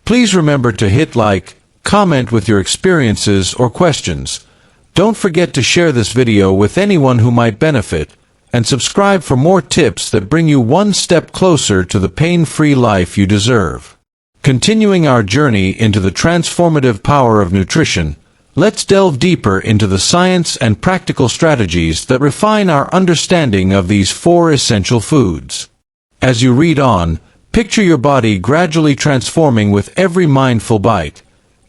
Please remember to hit like, comment with your experiences or questions. Don't forget to share this video with anyone who might benefit, and subscribe for more tips that bring you one step closer to the pain-free life you deserve. Continuing our journey into the transformative power of nutrition, let's delve deeper into the science and practical strategies that refine our understanding of these 4 essential foods. As you read on, picture your body gradually transforming with every mindful bite.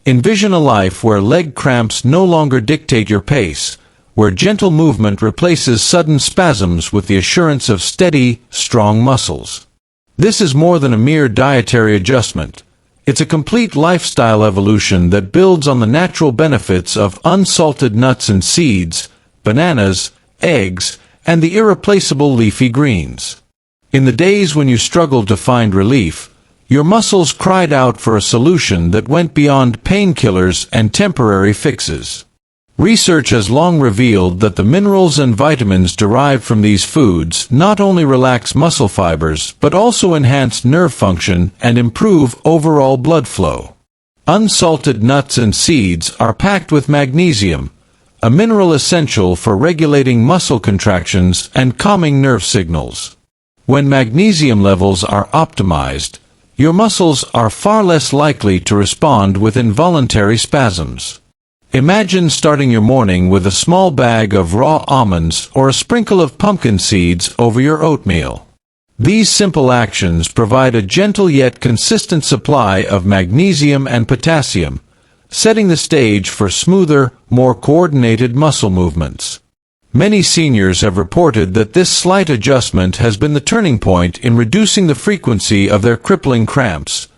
Envision a life where leg cramps no longer dictate your pace, where gentle movement replaces sudden spasms with the assurance of steady, strong muscles. This is more than a mere dietary adjustment. It's a complete lifestyle evolution that builds on the natural benefits of unsalted nuts and seeds, bananas, eggs, and the irreplaceable leafy greens. In the days when you struggled to find relief, your muscles cried out for a solution that went beyond painkillers and temporary fixes. Research has long revealed that the minerals and vitamins derived from these foods not only relax muscle fibers but also enhance nerve function and improve overall blood flow. Unsalted nuts and seeds are packed with magnesium, a mineral essential for regulating muscle contractions and calming nerve signals. When magnesium levels are optimized, your muscles are far less likely to respond with involuntary spasms. Imagine starting your morning with a small bag of raw almonds or a sprinkle of pumpkin seeds over your oatmeal. These simple actions provide a gentle yet consistent supply of magnesium and potassium, setting the stage for smoother, more coordinated muscle movements. Many seniors have reported that this slight adjustment has been the turning point in reducing the frequency of their crippling cramps,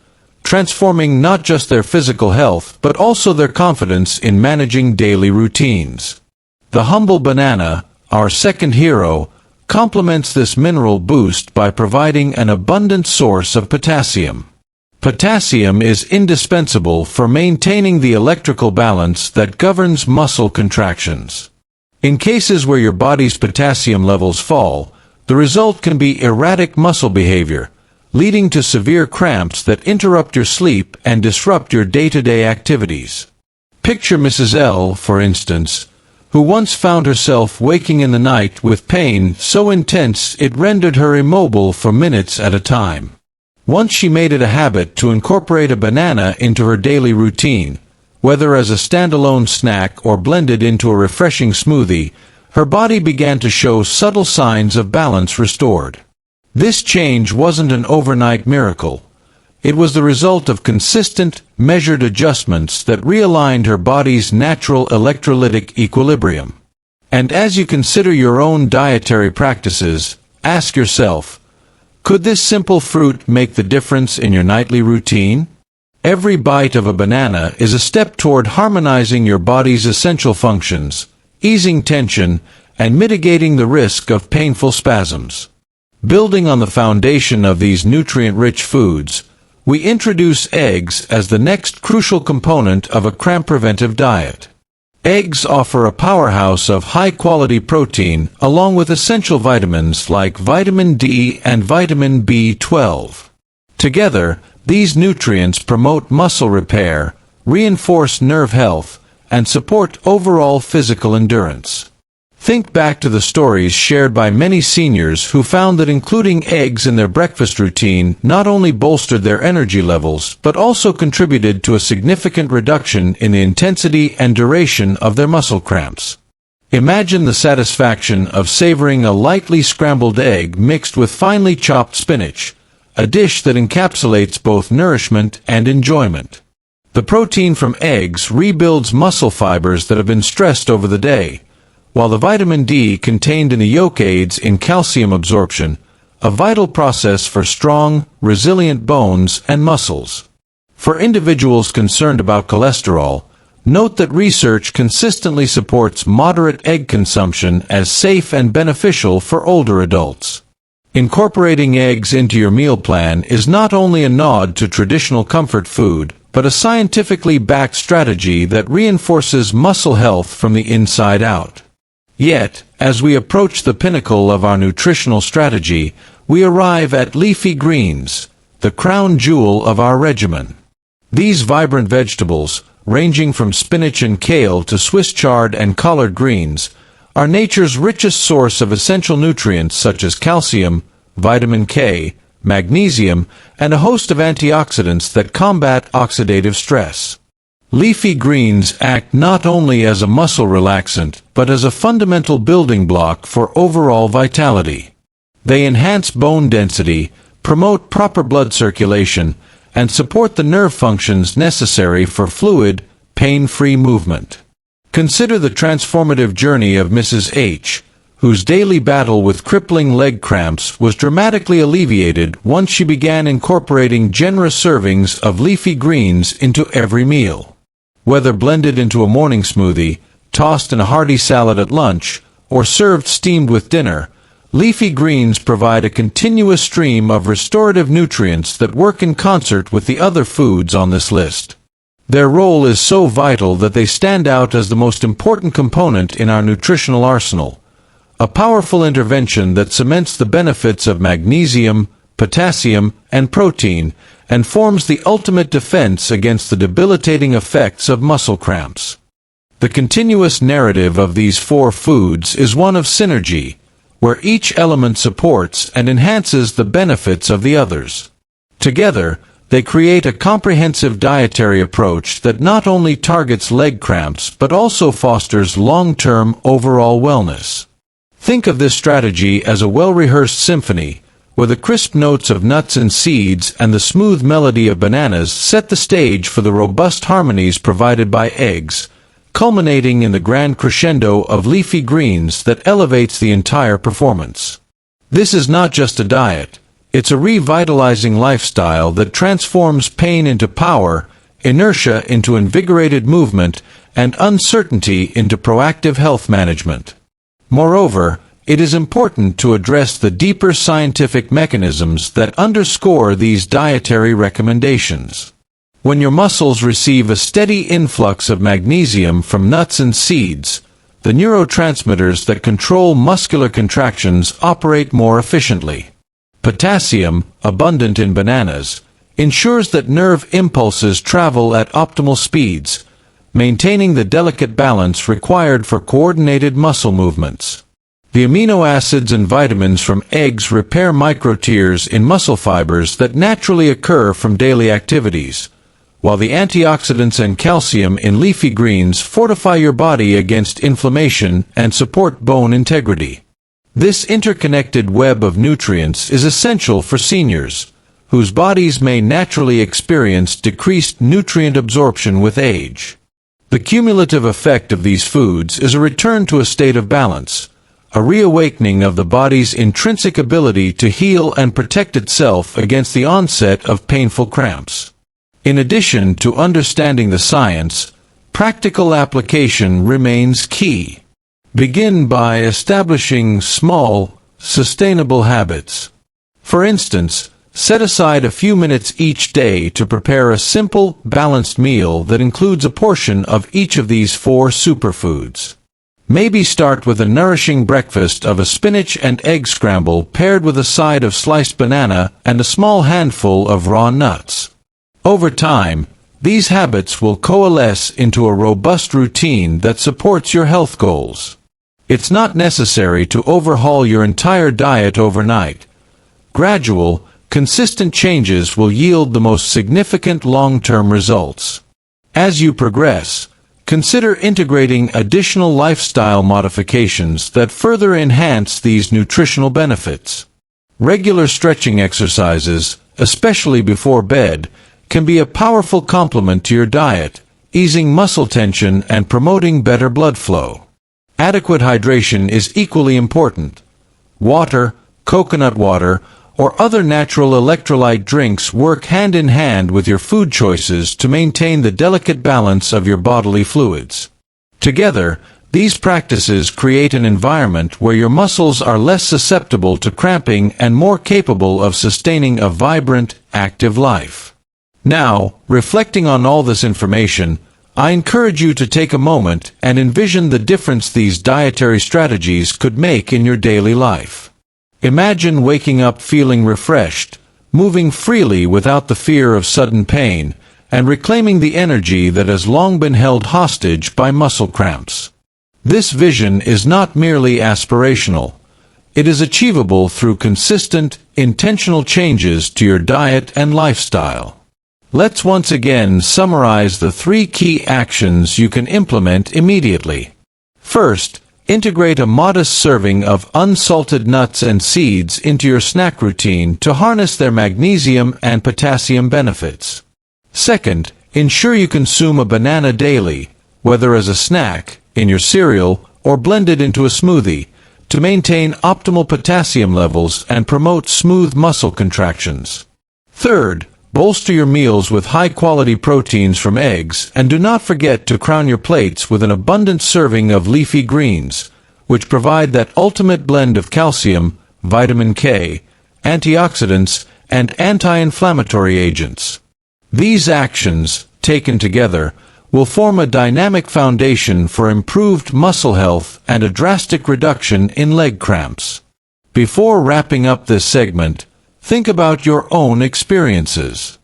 transforming not just their physical health but also their confidence in managing daily routines. The humble banana, our second hero, complements this mineral boost by providing an abundant source of potassium. Potassium is indispensable for maintaining the electrical balance that governs muscle contractions. In cases where your body's potassium levels fall, the result can be erratic muscle behavior, leading to severe cramps that interrupt your sleep and disrupt your day-to-day activities. Picture Mrs. L, for instance, who once found herself waking in the night with pain so intense it rendered her immobile for minutes at a time. Once she made it a habit to incorporate a banana into her daily routine, whether as a standalone snack or blended into a refreshing smoothie, her body began to show subtle signs of balance restored. This change wasn't an overnight miracle. It was the result of consistent, measured adjustments that realigned her body's natural electrolytic equilibrium. And as you consider your own dietary practices, ask yourself, could this simple fruit make the difference in your nightly routine? Every bite of a banana is a step toward harmonizing your body's essential functions, easing tension, and mitigating the risk of painful spasms. Building on the foundation of these nutrient-rich foods, we introduce eggs as the next crucial component of a cramp-preventive diet. Eggs offer a powerhouse of high-quality protein along with essential vitamins like vitamin D and vitamin B12. Together, these nutrients promote muscle repair, reinforce nerve health, and support overall physical endurance. Think back to the stories shared by many seniors who found that including eggs in their breakfast routine not only bolstered their energy levels but also contributed to a significant reduction in the intensity and duration of their muscle cramps. Imagine the satisfaction of savoring a lightly scrambled egg mixed with finely chopped spinach, a dish that encapsulates both nourishment and enjoyment. The protein from eggs rebuilds muscle fibers that have been stressed over the day, while the vitamin D contained in the yolk aids in calcium absorption, a vital process for strong, resilient bones and muscles. For individuals concerned about cholesterol, note that research consistently supports moderate egg consumption as safe and beneficial for older adults. Incorporating eggs into your meal plan is not only a nod to traditional comfort food, but a scientifically backed strategy that reinforces muscle health from the inside out. Yet, as we approach the pinnacle of our nutritional strategy, we arrive at leafy greens, the crown jewel of our regimen. These vibrant vegetables, ranging from spinach and kale to Swiss chard and collard greens, are nature's richest source of essential nutrients such as calcium, vitamin K, magnesium, and a host of antioxidants that combat oxidative stress. Leafy greens act not only as a muscle relaxant, but as a fundamental building block for overall vitality. They enhance bone density, promote proper blood circulation, and support the nerve functions necessary for fluid, pain-free movement. Consider the transformative journey of Mrs. H, whose daily battle with crippling leg cramps was dramatically alleviated once she began incorporating generous servings of leafy greens into every meal. Whether blended into a morning smoothie, tossed in a hearty salad at lunch, or served steamed with dinner, leafy greens provide a continuous stream of restorative nutrients that work in concert with the other foods on this list. Their role is so vital that they stand out as the most important component in our nutritional arsenal, a powerful intervention that cements the benefits of magnesium, potassium, and protein, and forms the ultimate defense against the debilitating effects of muscle cramps. The continuous narrative of these four foods is one of synergy, where each element supports and enhances the benefits of the others. Together, they create a comprehensive dietary approach that not only targets leg cramps but also fosters long-term overall wellness. Think of this strategy as a well-rehearsed symphony, where the crisp notes of nuts and seeds and the smooth melody of bananas set the stage for the robust harmonies provided by eggs, culminating in the grand crescendo of leafy greens that elevates the entire performance. This is not just a diet. It's a revitalizing lifestyle that transforms pain into power, inertia into invigorated movement, and uncertainty into proactive health management. Moreover, it is important to address the deeper scientific mechanisms that underscore these dietary recommendations. When your muscles receive a steady influx of magnesium from nuts and seeds, the neurotransmitters that control muscular contractions operate more efficiently. Potassium, abundant in bananas, ensures that nerve impulses travel at optimal speeds, maintaining the delicate balance required for coordinated muscle movements. The amino acids and vitamins from eggs repair microtears in muscle fibers that naturally occur from daily activities, while the antioxidants and calcium in leafy greens fortify your body against inflammation and support bone integrity. This interconnected web of nutrients is essential for seniors, whose bodies may naturally experience decreased nutrient absorption with age. The cumulative effect of these foods is a return to a state of balance, a reawakening of the body's intrinsic ability to heal and protect itself against the onset of painful cramps. In addition to understanding the science, practical application remains key. Begin by establishing small, sustainable habits. For instance, set aside a few minutes each day to prepare a simple, balanced meal that includes a portion of each of these four superfoods. Maybe start with a nourishing breakfast of a spinach and egg scramble paired with a side of sliced banana and a small handful of raw nuts. Over time, these habits will coalesce into a robust routine that supports your health goals. It's not necessary to overhaul your entire diet overnight. Gradual, consistent changes will yield the most significant long-term results. As you progress, consider integrating additional lifestyle modifications that further enhance these nutritional benefits. Regular stretching exercises, especially before bed, can be a powerful complement to your diet, easing muscle tension and promoting better blood flow. Adequate hydration is equally important. Water, coconut water, or other natural electrolyte drinks work hand in hand with your food choices to maintain the delicate balance of your bodily fluids. Together, these practices create an environment where your muscles are less susceptible to cramping and more capable of sustaining a vibrant, active life. Now, reflecting on all this information, I encourage you to take a moment and envision the difference these dietary strategies could make in your daily life. Imagine waking up feeling refreshed, moving freely without the fear of sudden pain, and reclaiming the energy that has long been held hostage by muscle cramps. This vision is not merely aspirational. It is achievable through consistent, intentional changes to your diet and lifestyle. Let's once again summarize the 3 key actions you can implement immediately. First, integrate a modest serving of unsalted nuts and seeds into your snack routine to harness their magnesium and potassium benefits. Second, ensure you consume a banana daily, whether as a snack, in your cereal, or blended into a smoothie, to maintain optimal potassium levels and promote smooth muscle contractions. Third, bolster your meals with high-quality proteins from eggs, and do not forget to crown your plates with an abundant serving of leafy greens, which provide that ultimate blend of calcium, vitamin K, antioxidants, and anti-inflammatory agents. These actions, taken together, will form a dynamic foundation for improved muscle health and a drastic reduction in leg cramps. Before wrapping up this segment, think about your own experiences.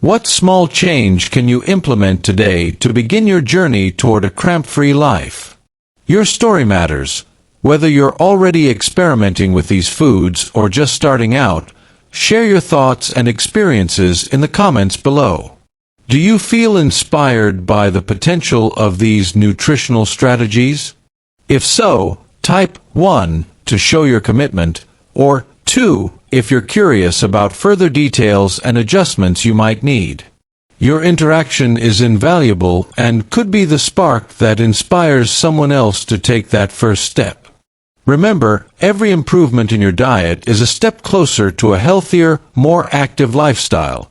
What small change can you implement today to begin your journey toward a cramp-free life? Your story matters. Whether you're already experimenting with these foods or just starting out, share your thoughts and experiences in the comments below. Do you feel inspired by the potential of these nutritional strategies? If so, type 1 to show your commitment, or 2 if you're curious about further details and adjustments you might need. Your interaction is invaluable and could be the spark that inspires someone else to take that first step. Remember, every improvement in your diet is a step closer to a healthier, more active lifestyle.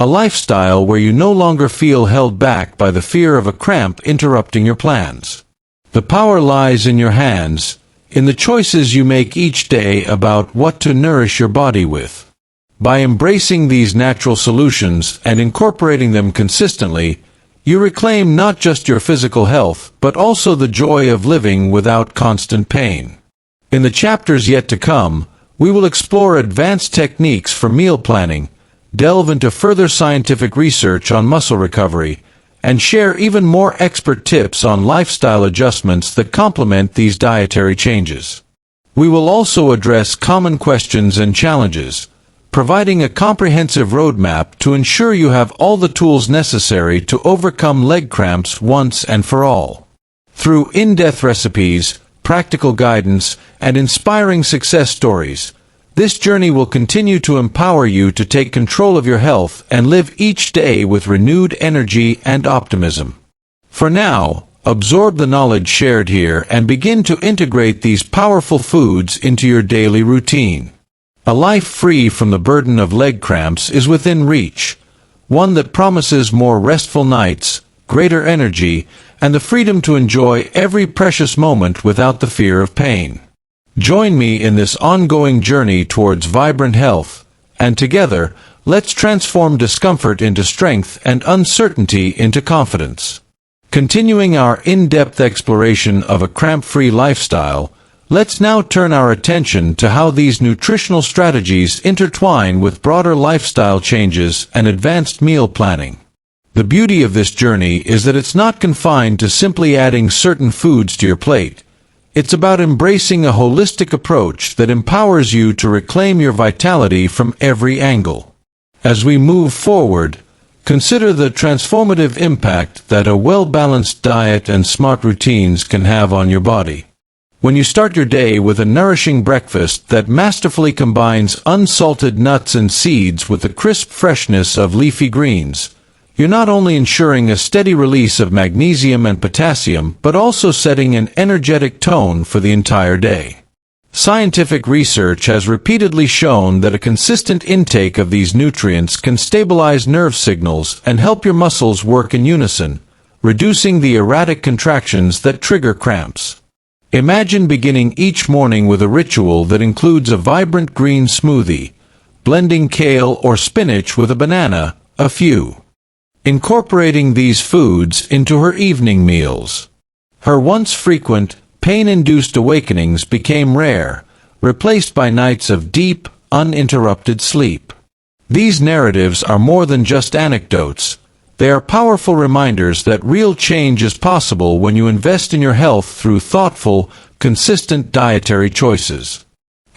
A lifestyle where you no longer feel held back by the fear of a cramp interrupting your plans. The power lies in your hands, in the choices you make each day about what to nourish your body with. By embracing these natural solutions and incorporating them consistently, you reclaim not just your physical health, but also the joy of living without constant pain. In the chapters yet to come, we will explore advanced techniques for meal planning, delve into further scientific research on muscle recovery, and share even more expert tips on lifestyle adjustments that complement these dietary changes. We will also address common questions and challenges, providing a comprehensive roadmap to ensure you have all the tools necessary to overcome leg cramps once and for all. Through in-depth recipes, practical guidance, and inspiring success stories, this journey will continue to empower you to take control of your health and live each day with renewed energy and optimism. For now, absorb the knowledge shared here and begin to integrate these powerful foods into your daily routine. A life free from the burden of leg cramps is within reach, one that promises more restful nights, greater energy, and the freedom to enjoy every precious moment without the fear of pain. Join me in this ongoing journey towards vibrant health, and together, let's transform discomfort into strength and uncertainty into confidence. Continuing our in-depth exploration of a cramp-free lifestyle, let's now turn our attention to how these nutritional strategies intertwine with broader lifestyle changes and advanced meal planning. The beauty of this journey is that it's not confined to simply adding certain foods to your plate. It's about embracing a holistic approach that empowers you to reclaim your vitality from every angle. As we move forward, consider the transformative impact that a well-balanced diet and smart routines can have on your body. When you start your day with a nourishing breakfast that masterfully combines unsalted nuts and seeds with the crisp freshness of leafy greens, you're not only ensuring a steady release of magnesium and potassium, but also setting an energetic tone for the entire day. Scientific research has repeatedly shown that a consistent intake of these nutrients can stabilize nerve signals and help your muscles work in unison, reducing the erratic contractions that trigger cramps. Imagine beginning each morning with a ritual that includes a vibrant green smoothie, blending kale or spinach with a banana, a few. Incorporating these foods into her evening meals. Her once frequent, pain-induced awakenings became rare, replaced by nights of deep, uninterrupted sleep. These narratives are more than just anecdotes. They are powerful reminders that real change is possible when you invest in your health through thoughtful, consistent dietary choices.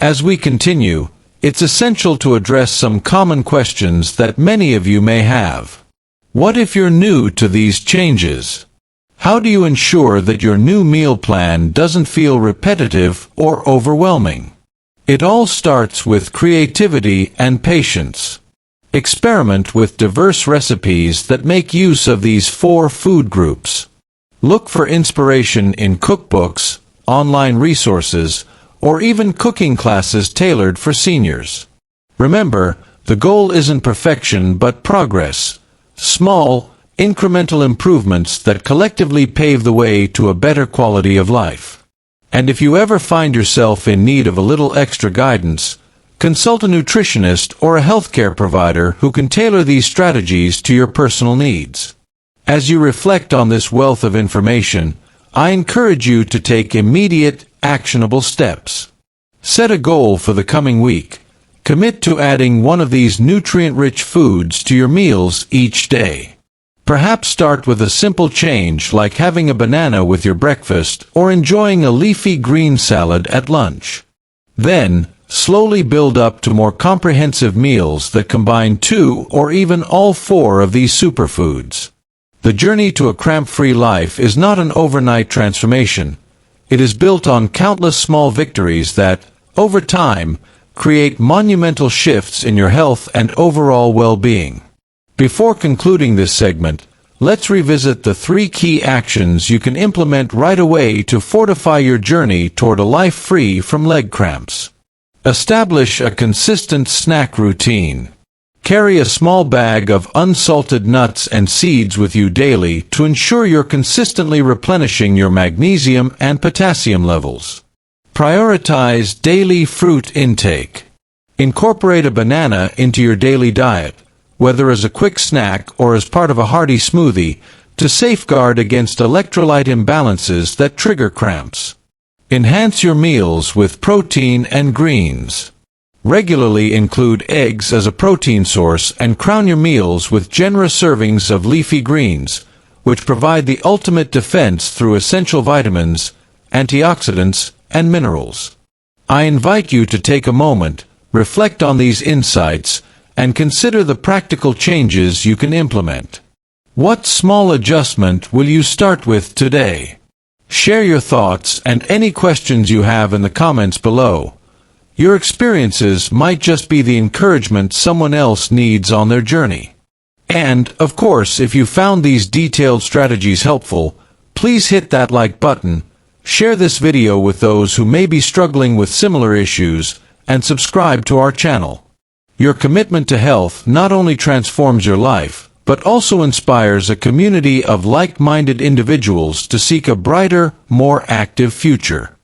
As we continue, it's essential to address some common questions that many of you may have. What if you're new to these changes? How do you ensure that your new meal plan doesn't feel repetitive or overwhelming? It all starts with creativity and patience. Experiment with diverse recipes that make use of these 4 food groups. Look for inspiration in cookbooks, online resources, or even cooking classes tailored for seniors. Remember, the goal isn't perfection but progress. Small, incremental improvements that collectively pave the way to a better quality of life. And if you ever find yourself in need of a little extra guidance, consult a nutritionist or a healthcare provider who can tailor these strategies to your personal needs. As you reflect on this wealth of information, I encourage you to take immediate, actionable steps. Set a goal for the coming week. Commit to adding one of these nutrient-rich foods to your meals each day. Perhaps start with a simple change like having a banana with your breakfast or enjoying a leafy green salad at lunch. Then, slowly build up to more comprehensive meals that combine 2 or even all 4 of these superfoods. The journey to a cramp-free life is not an overnight transformation. It is built on countless small victories that, over time, create monumental shifts in your health and overall well-being. Before concluding this segment, let's revisit the 3 key actions you can implement right away to fortify your journey toward a life free from leg cramps. Establish a consistent snack routine. Carry a small bag of unsalted nuts and seeds with you daily to ensure you're consistently replenishing your magnesium and potassium levels. Prioritize daily fruit intake. Incorporate a banana into your daily diet, whether as a quick snack or as part of a hearty smoothie, to safeguard against electrolyte imbalances that trigger cramps. Enhance your meals with protein and greens. Regularly include eggs as a protein source and crown your meals with generous servings of leafy greens, which provide the ultimate defense through essential vitamins, antioxidants, and minerals. I invite you to take a moment, reflect on these insights, and consider the practical changes you can implement. What small adjustment will you start with today? Share your thoughts and any questions you have in the comments below. Your experiences might just be the encouragement someone else needs on their journey. And, of course, if you found these detailed strategies helpful, please hit that like button, share this video with those who may be struggling with similar issues, and subscribe to our channel. Your commitment to health not only transforms your life, but also inspires a community of like-minded individuals to seek a brighter, more active future.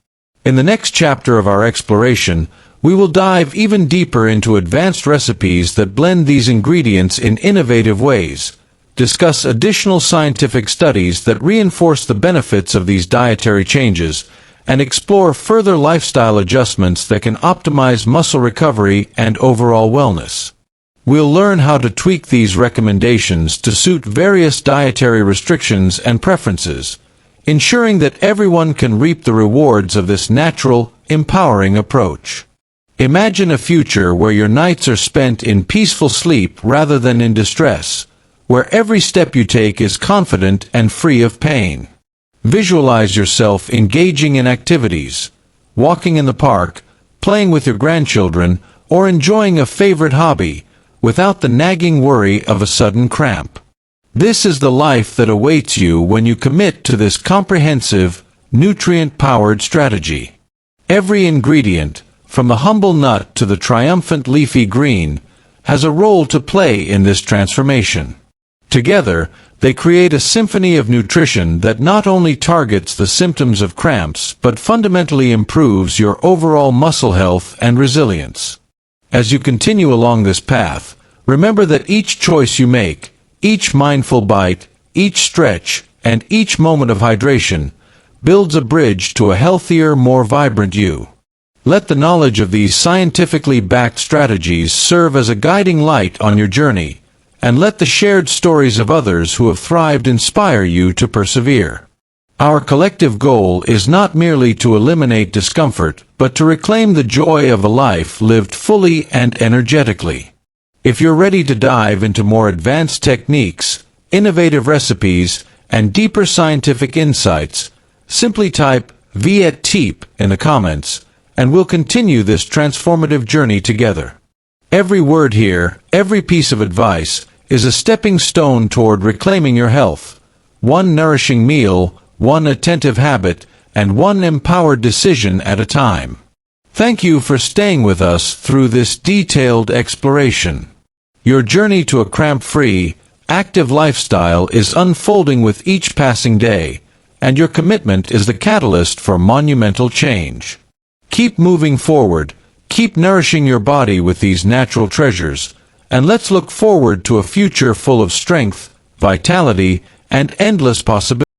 In the next chapter of our exploration, we will dive even deeper into advanced recipes that blend these ingredients in innovative ways, discuss additional scientific studies that reinforce the benefits of these dietary changes, and explore further lifestyle adjustments that can optimize muscle recovery and overall wellness. We'll learn how to tweak these recommendations to suit various dietary restrictions and preferences, ensuring that everyone can reap the rewards of this natural, empowering approach. Imagine a future where your nights are spent in peaceful sleep rather than in distress, where every step you take is confident and free of pain. Visualize yourself engaging in activities, walking in the park, playing with your grandchildren, or enjoying a favorite hobby, without the nagging worry of a sudden cramp. This is the life that awaits you when you commit to this comprehensive, nutrient-powered strategy. Every ingredient, from the humble nut to the triumphant leafy green, has a role to play in this transformation. Together, they create a symphony of nutrition that not only targets the symptoms of cramps but fundamentally improves your overall muscle health and resilience. As you continue along this path, remember that each choice you make, each mindful bite, each stretch, and each moment of hydration builds a bridge to a healthier, more vibrant you. Let the knowledge of these scientifically backed strategies serve as a guiding light on your journey, and let the shared stories of others who have thrived inspire you to persevere. Our collective goal is not merely to eliminate discomfort, but to reclaim the joy of a life lived fully and energetically. If you're ready to dive into more advanced techniques, innovative recipes, and deeper scientific insights, simply type Viet Teep in the comments, and we'll continue this transformative journey together. Every word here, every piece of advice, is a stepping stone toward reclaiming your health. One nourishing meal, one attentive habit, and one empowered decision at a time. Thank you for staying with us through this detailed exploration. Your journey to a cramp-free, active lifestyle is unfolding with each passing day, and your commitment is the catalyst for monumental change. Keep moving forward, keep nourishing your body with these natural treasures, and let's look forward to a future full of strength, vitality, and endless possibilities.